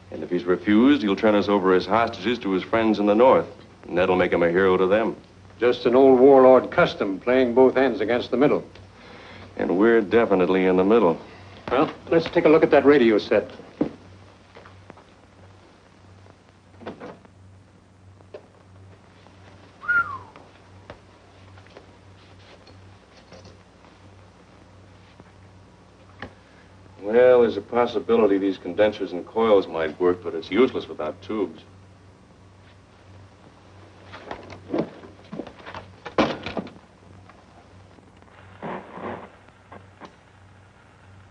And if he's refused, he'll turn us over as hostages to his friends in the north. And that'll make him a hero to them.
Just an old warlord custom, playing both ends against the middle.
And we're definitely in the middle.
Well, let's take a look at that radio set.
Well, there's a possibility these condensers and coils might work, but it's useless without tubes.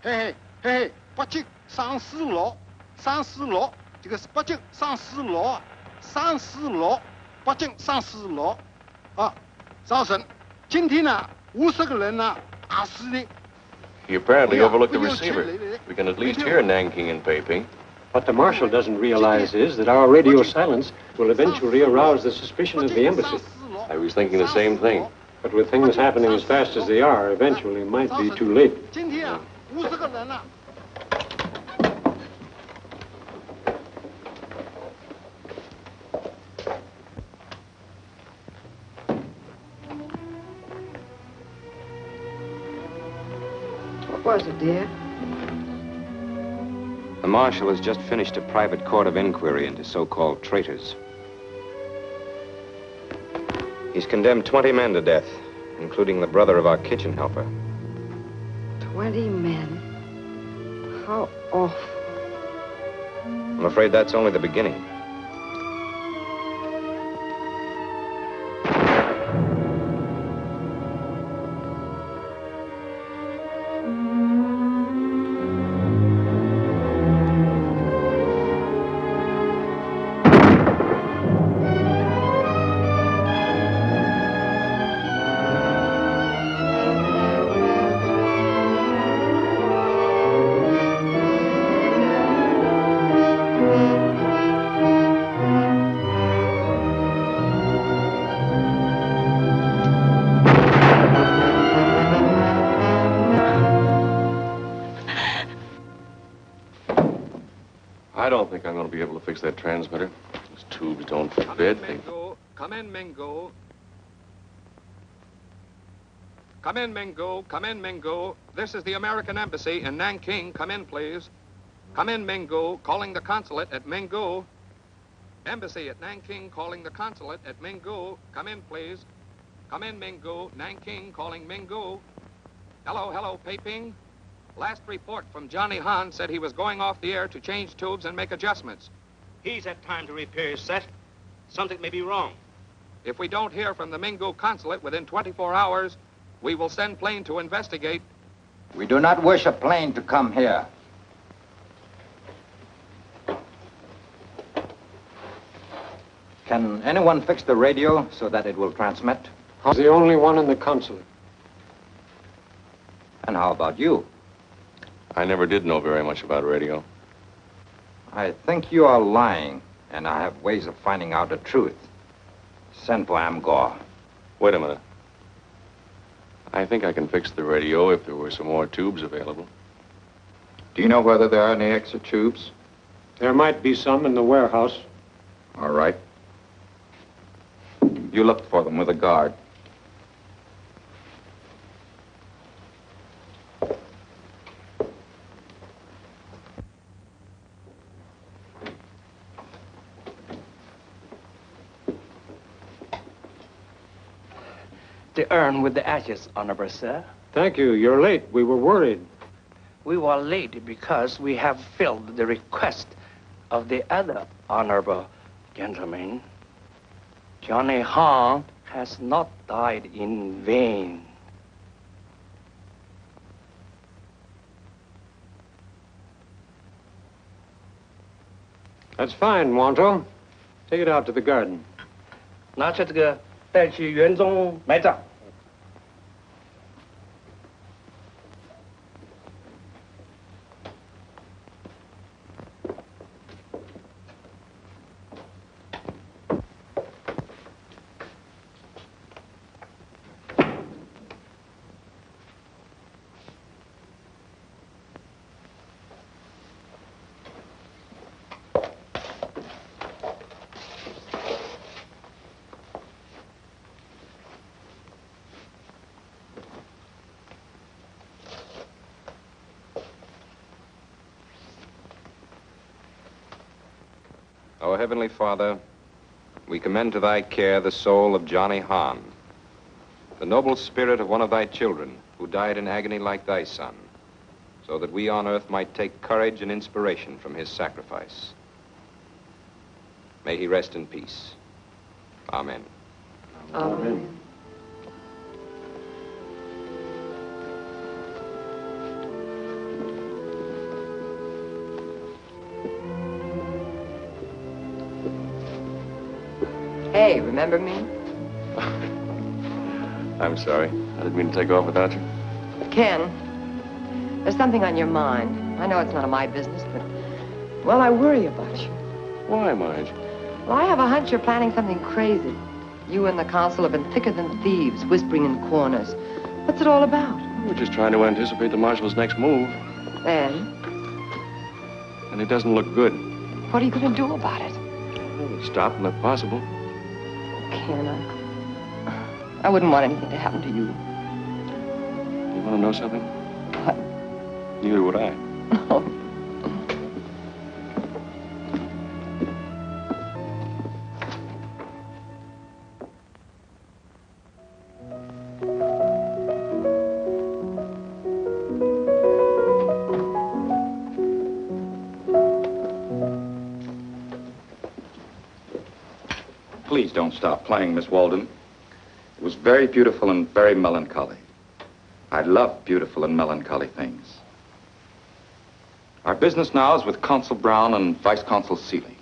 Hey, hey, hey, 北京上四楼，上四楼，这个是北京上四楼，上四楼，北京上四楼，啊，早晨，今天呢，50个人呢，打死的。
He apparently overlooked the receiver. We can at least hear Nanking and Peiping.
What the Marshal doesn't realize is that our radio silence will eventually arouse the suspicion of the embassy.
I was thinking the same thing.
But with things happening as fast as they are, eventually it might be too late.
今天啊，50个人呢。
What was it, dear?
The Marshal has just finished a private court of inquiry into so-called traitors. He's condemned 20 men to death, including the brother of our kitchen helper.
20 men? How awful.
I'm afraid that's only the beginning.
I don't think I'm going to be able to fix that transmitter. Those tubes don't fit.
Come in, Mingo. Come in, Mingo. Come in, Mingo. This is the American Embassy in Nanking. Come in, please. Come in, Mingo. Calling the consulate at Mingo. Embassy at Nanking calling the consulate at Mingo. Come in, please. Come in, Minggu. Nanking calling Minggu. Hello, hello, Peiping. Last report from Johnny Han said he was going off the air to change tubes and make adjustments.
He's had time to repair his set. Something may be wrong.
If we don't hear from the Minggu consulate within 24 hours, we will send plane to investigate.
We do not wish a plane to come here. Can anyone fix the radio so that it will transmit?
I'm the only one in the consulate.
And how about you?
I never did know very much about radio.
I think you are lying, and I have ways of finding out the truth. Send for Amgor.
Wait a minute. I think I can fix the radio if there were some more tubes available.
Do you know whether there are any extra tubes?
There might be some in the warehouse.
All right. You look for them with a guard.
The urn with the ashes, Honorable Sir.
Thank you. You're late. We were worried.
We were late because we have filled the request of the other honorable gentleman. Johnny Han has not died in vain.
That's fine, Wanto. Take it out to the garden.
拿去这个带去园中埋葬。
Our Heavenly Father, we commend to thy care the soul of Johnny Han, the noble spirit of one of thy children who died in agony like thy son, so that we on earth might take courage and inspiration from his sacrifice. May he rest in peace. Amen.
Amen. Hey, remember me?
I'm sorry. I didn't mean to take off without you.
Ken, there's something on your mind. I know it's none of my business, but, well, I worry about you.
Why, Marge?
Well, I have a hunch you're planning something crazy. You and the consul have been thicker than thieves, whispering in corners. What's it all about?
We're just trying to anticipate the marshal's next move.
And?
And it doesn't look good.
What are you going to do about it?
Stop them if possible.
Ken, I wouldn't want anything to happen to you.
You want to know something?
What?
Neither would I.
Please don't stop playing, Miss Walden. It was very beautiful and very melancholy. I love beautiful and melancholy things. Our business now is with Consul Brown and Vice Consul Seeley.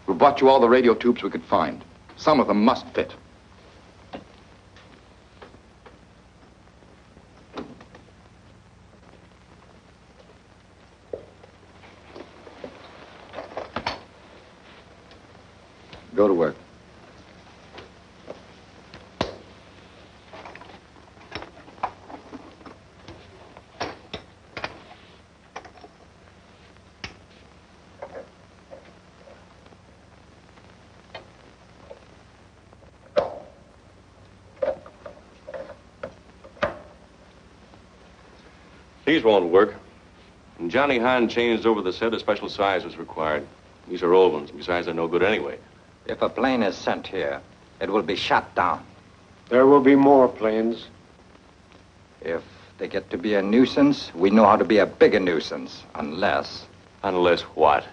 We bought you all the radio tubes we could find. Some of them must fit. Go to work.
These won't work. When Johnny Han changed over the set, a special size was required. These are old ones. Besides, they're no good anyway.
If a plane is sent here, it will be shot down.
There will be more planes.
If they get to be a nuisance, we know how to be a bigger nuisance. Unless...
Unless what?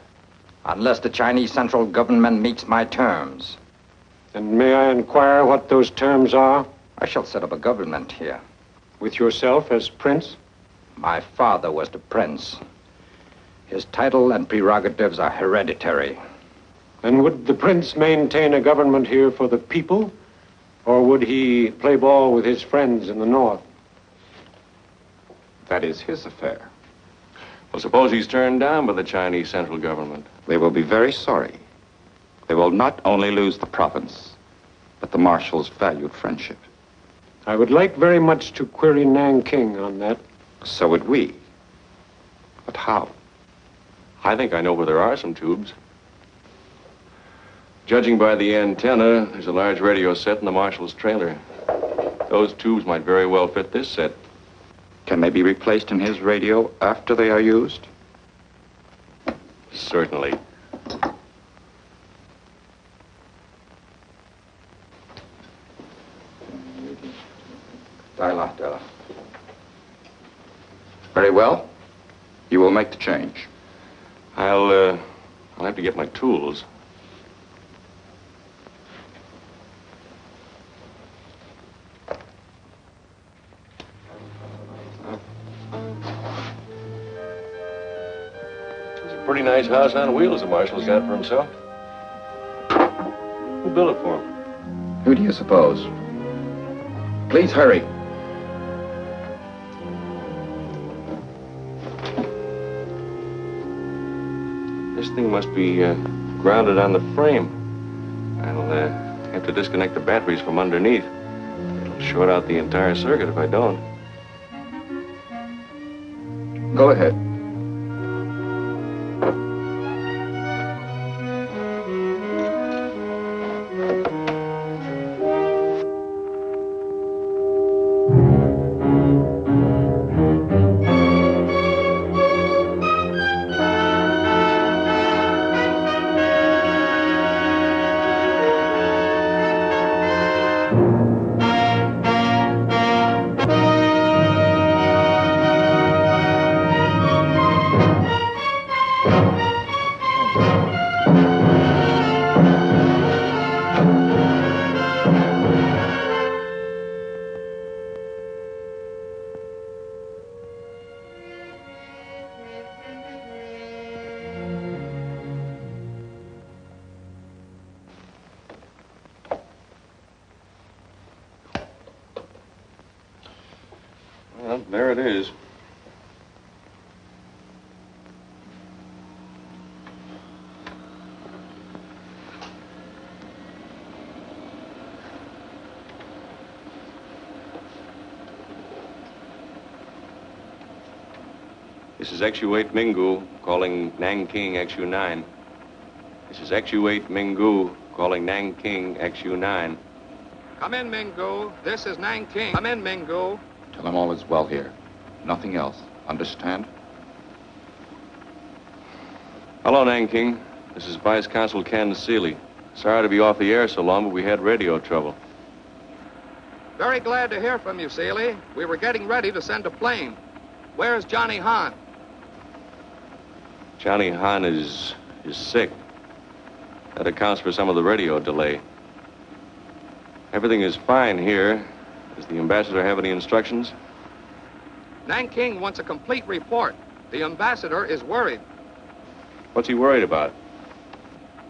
Unless the Chinese central government meets my terms.
And may I inquire what those terms are?
I shall set up a government here.
With yourself as prince?
My father was the prince. His title and prerogatives are hereditary.
And would the prince maintain a government here for the people? Or would he play ball with his friends in the north?
That is his affair.
Well, suppose he's turned down by the Chinese central government.
They will be very sorry. They will not only lose the province, but the marshal's valued friendship.
I would like very much to query Nanking on that.
So would we. But how?
I think I know where there are some tubes. Judging by the antenna, there's a large radio set in the marshal's trailer. Those tubes might very well fit this set.
Can they be replaced in his radio after they are used?
Certainly.
Dial. Very well. You will make the change.
I'll have to get my tools. It's a pretty nice house on wheels the marshal's got for himself. Who built it for him?
Who do you suppose? Please hurry.
This thing must be grounded on the frame. I'll have to disconnect the batteries from underneath. It'll short out the entire circuit if I don't.
Go ahead.
Well, there it is. This is XU-8 Mingu calling Nanking XU-9. This is XU-8 Mingu calling Nanking XU-9.
Come in, Mingu. This is Nanking. Come in, Mingu.
Tell them all is well here. Nothing else. Understand?
Hello, Nanking. This is Vice Consul Ken Seeley. Sorry to be off the air so long, but we had radio trouble.
Very glad to hear from you, Seeley. We were getting ready to send a plane. Where's Johnny Hahn?
Johnny Hahn is sick. That accounts for some of the radio delay. Everything is fine here. Does the ambassador have any instructions?
Nanking wants a complete report. The ambassador is worried.
What's he worried about?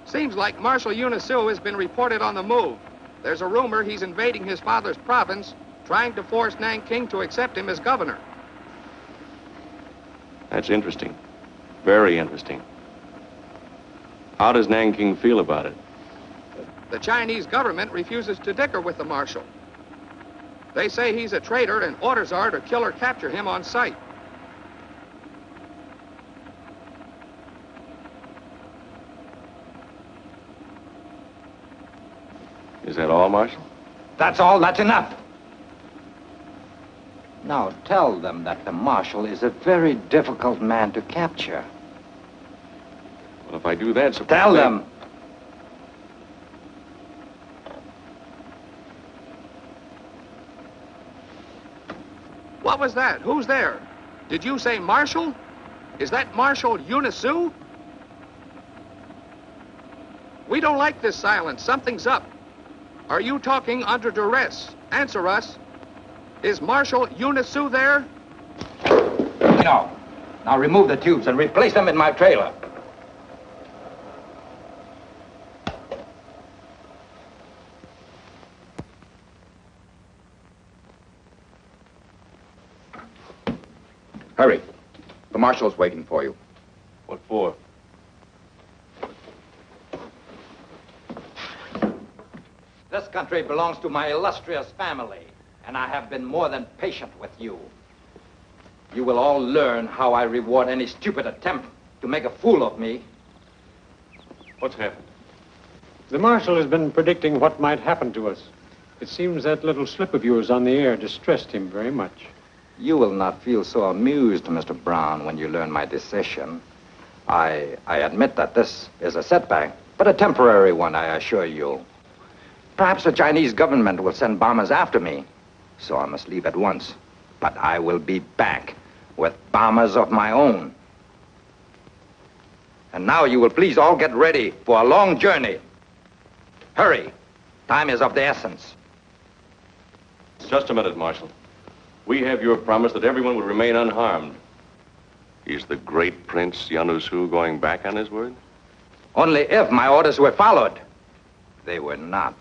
Seems like Marshal Unisu has been reported on the move. There's a rumor he's invading his father's province, trying to force Nanking to accept him as governor.
That's interesting. Very interesting. How does Nanking feel about it?
The Chinese government refuses to dicker with the marshal. They say he's a traitor and orders are to kill or capture him on sight.
Is that all, Marshal?
That's all. That's enough. Now tell them that the marshal is a very difficult man to capture.
Well, if I do that, suppose
Tell them.
What was that? Who's there? Did you say Marshal? Is that Marshal Unisu? We don't like this silence. Something's up. Are you talking under duress? Answer us. Is Marshal Unisu there?
No. Now remove the tubes and replace them in my trailer. Hurry. The marshal's waiting for you.
What for?
This country belongs to my illustrious family, and I have been more than patient with you. You will all learn how I reward any stupid attempt to make a fool of me.
What's happened?
The marshal has been predicting what might happen to us. It seems that little slip of yours on the air distressed him very much.
You will not feel so amused, Mr. Brown, when you learn my decision. I admit that this is a setback, but a temporary one, I assure you. Perhaps the Chinese government will send bombers after me, so I must leave at once. But I will be back with bombers of my own. And now you will please all get ready for a long journey. Hurry. Time is of the essence.
Just a minute, Marshal. We have your promise that everyone will remain unharmed. Is the great Prince Yanusu going back on his word?
Only if my orders were followed. They were not.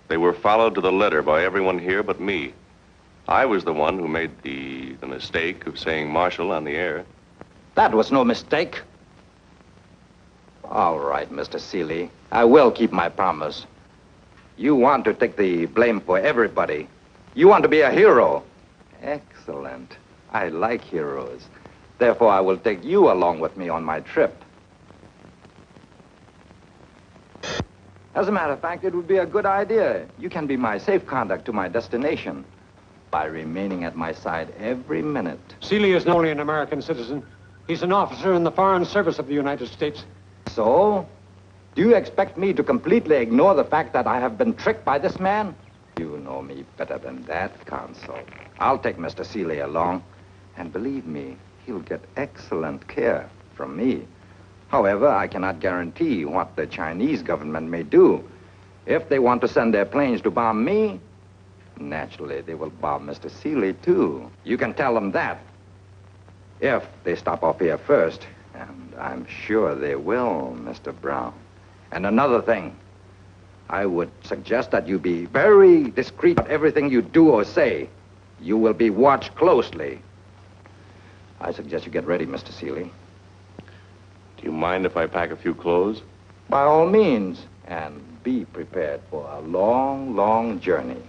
They were followed to the letter by everyone here but me. I was the one who made the mistake of saying Marshal on the air.
That was no mistake. All right, Mr. Seeley. I will keep my promise. You want to take the blame for everybody. You want to be a hero. Excellent. I like heroes. Therefore, I will take you along with me on my trip. As a matter of fact, it would be a good idea. You can be my safe conduct to my destination by remaining at my side every minute.
Seeley is not only an American citizen, he's an officer in the Foreign Service of the United States.
So, do you expect me to completely ignore the fact that I have been tricked by this man? You know me better than that, Consul. I'll take Mr. Seeley along, and believe me, he'll get excellent care from me. However, I cannot guarantee what the Chinese government may do. If they want to send their planes to bomb me, naturally, they will bomb Mr. Seeley, too. You can tell them that. If they stop off here first, and I'm sure they will, Mr. Brown. And another thing, I would suggest that you be very discreet about everything you do or say. You will be watched closely. I suggest you get ready, Mr. Seeley.
Do you mind if I pack a few clothes?
By all means, and be prepared for a long, long journey.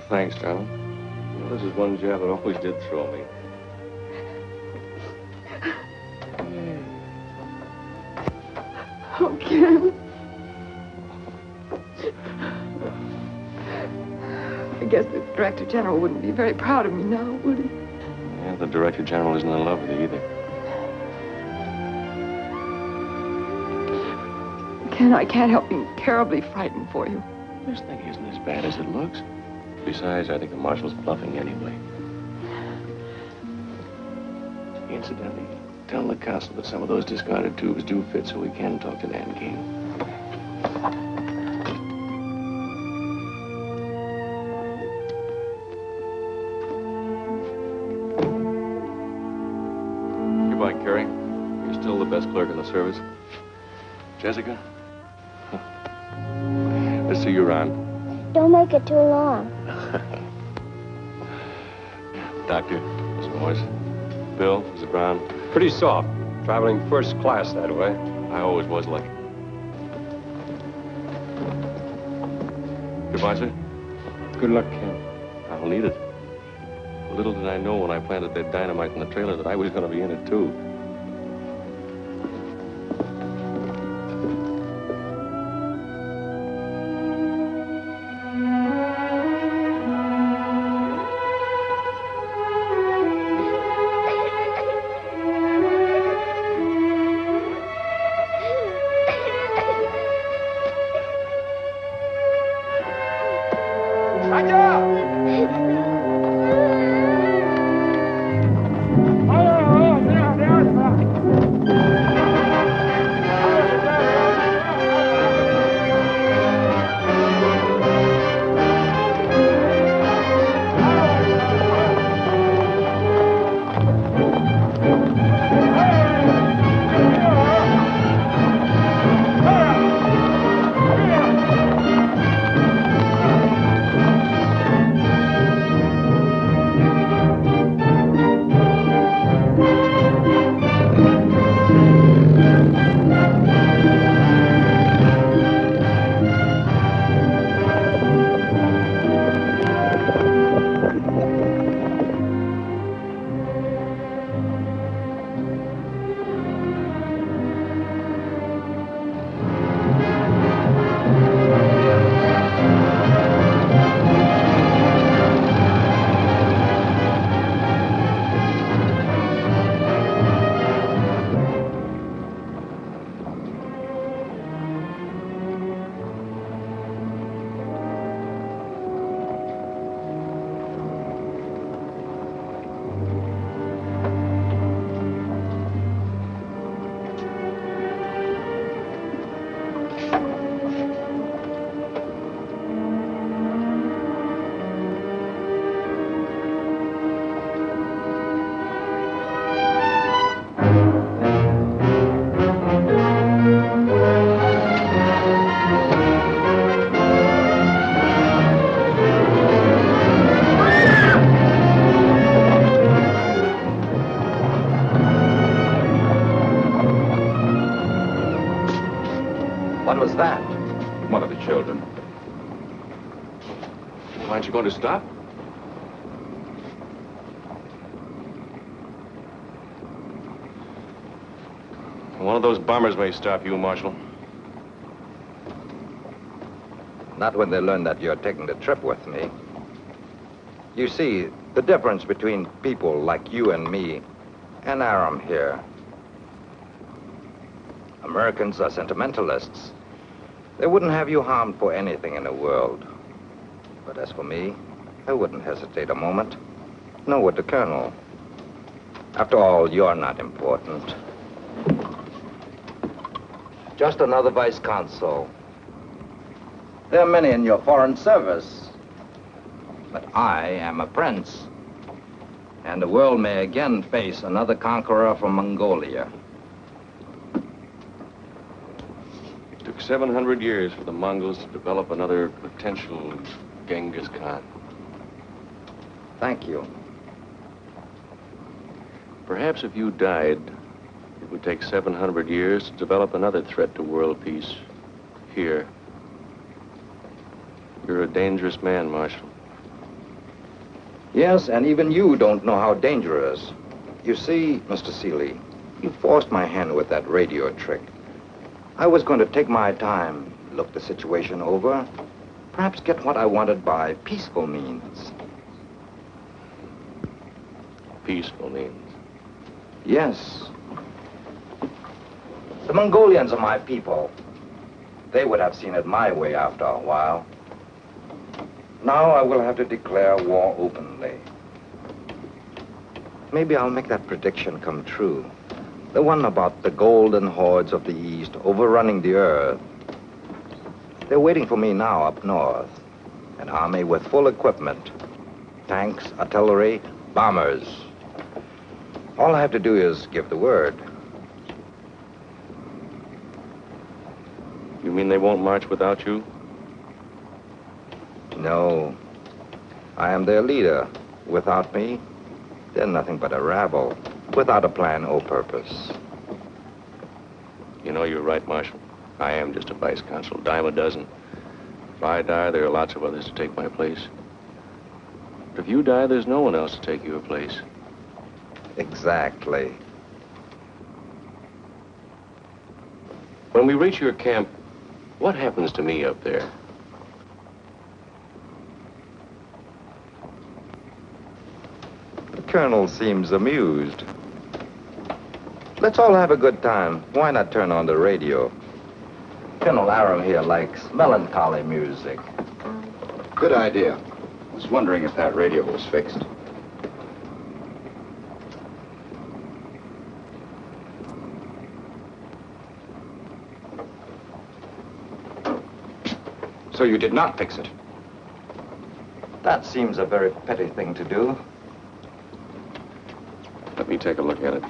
Thanks, John. Well, this is one job that always did throw me.
Oh, Ken. I guess the Director General wouldn't be very proud of me now, would he?
Yeah, the Director General isn't in love with you either.
Ken, I can't help being terribly frightened for you.
This thing isn't as bad as it looks. Besides, I think the Marshal's bluffing anyway. Incidentally, tell the Consul that some of those discarded tubes do fit so we can talk to Nanking.
Goodbye, Carrie.
You're still the best clerk in the service. Jessica? Let's see you around.
Don't make it too long.
Doctor, Mr. Morris. Bill, Mr. Brown.
Pretty soft. Traveling first class that way.
I always was lucky. Goodbye, sir.
Good luck, Ken.
I'll need it. Little did I know when I planted that dynamite in the trailer that I was going to be in it, too.
What was that?
One of the children. Aren't you going to stop? One of those bombers may stop you, Marshal.
Not when they learn that you're taking the trip with me. You see, the difference between people like you and me and Aram here. Americans are sentimentalists. They wouldn't have you harmed for anything in the world. But as for me, I wouldn't hesitate a moment. Nor would the Colonel. After all, you're not important. Just another vice consul. There are many in your foreign service. But I am a prince. And the world may again face another conqueror from Mongolia.
It took 700 years for the Mongols to develop another potential Genghis Khan.
Thank you.
Perhaps if you died, it would take 700 years to develop another threat to world peace. Here. You're a dangerous man, Marshal.
Yes, and even you don't know how dangerous. You see, Mr. Seeley, you forced my hand with that radio trick. I was going to take my time, look the situation over, perhaps get what I wanted by peaceful means.
Peaceful means?
Yes. The Mongolians are my people. They would have seen it my way after a while. Now I will have to declare war openly. Maybe I'll make that prediction come true. The one about the golden hordes of the East overrunning the earth. They're waiting for me now up north. An army with full equipment. Tanks, artillery, bombers. All I have to do is give the word.
You mean they won't march without you?
No. I am their leader. Without me, they're nothing but a rabble, without a plan or purpose.
You know, you're right, Marshal. I am just a vice consul, dime a dozen. If I die, there are lots of others to take my place. But if you die, there's no one else to take your place.
Exactly.
When we reach your camp, what happens to me up there?
The colonel seems amused. Let's all have a good time. Why not turn on the radio? Colonel Aram here likes melancholy music.
Good idea. I was wondering if that radio was fixed. So you did not fix it?
That seems a very petty thing to do.
Let me take a look at it.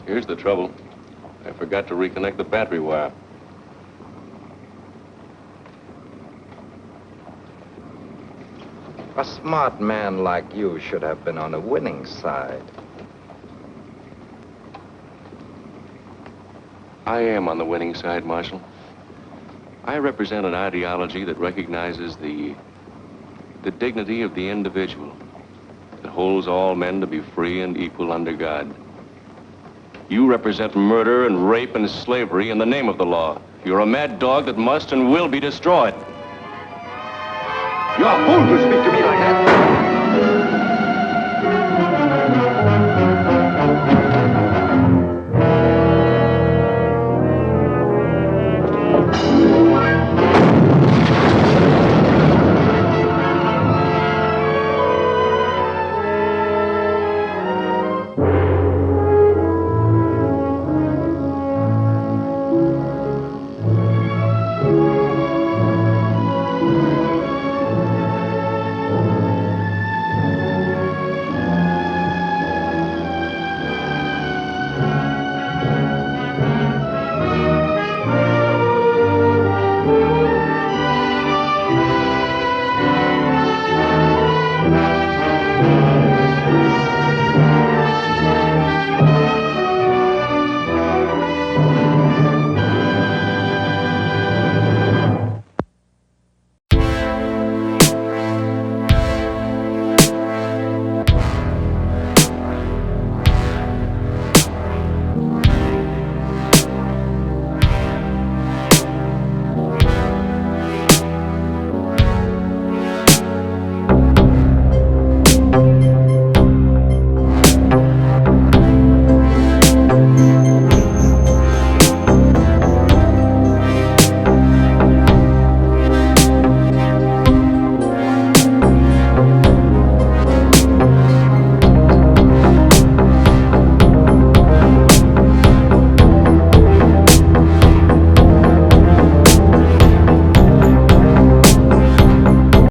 Here's the trouble. I forgot to reconnect the battery wire.
A smart man like you should have been on the winning side.
I am on the winning side, Marshal. I represent an ideology that recognizes the dignity of the individual, that holds all men to be free and equal under God. You represent murder and rape and slavery in the name of the law. You're a mad dog that must and will be destroyed.
You're a fool to speak to me like that.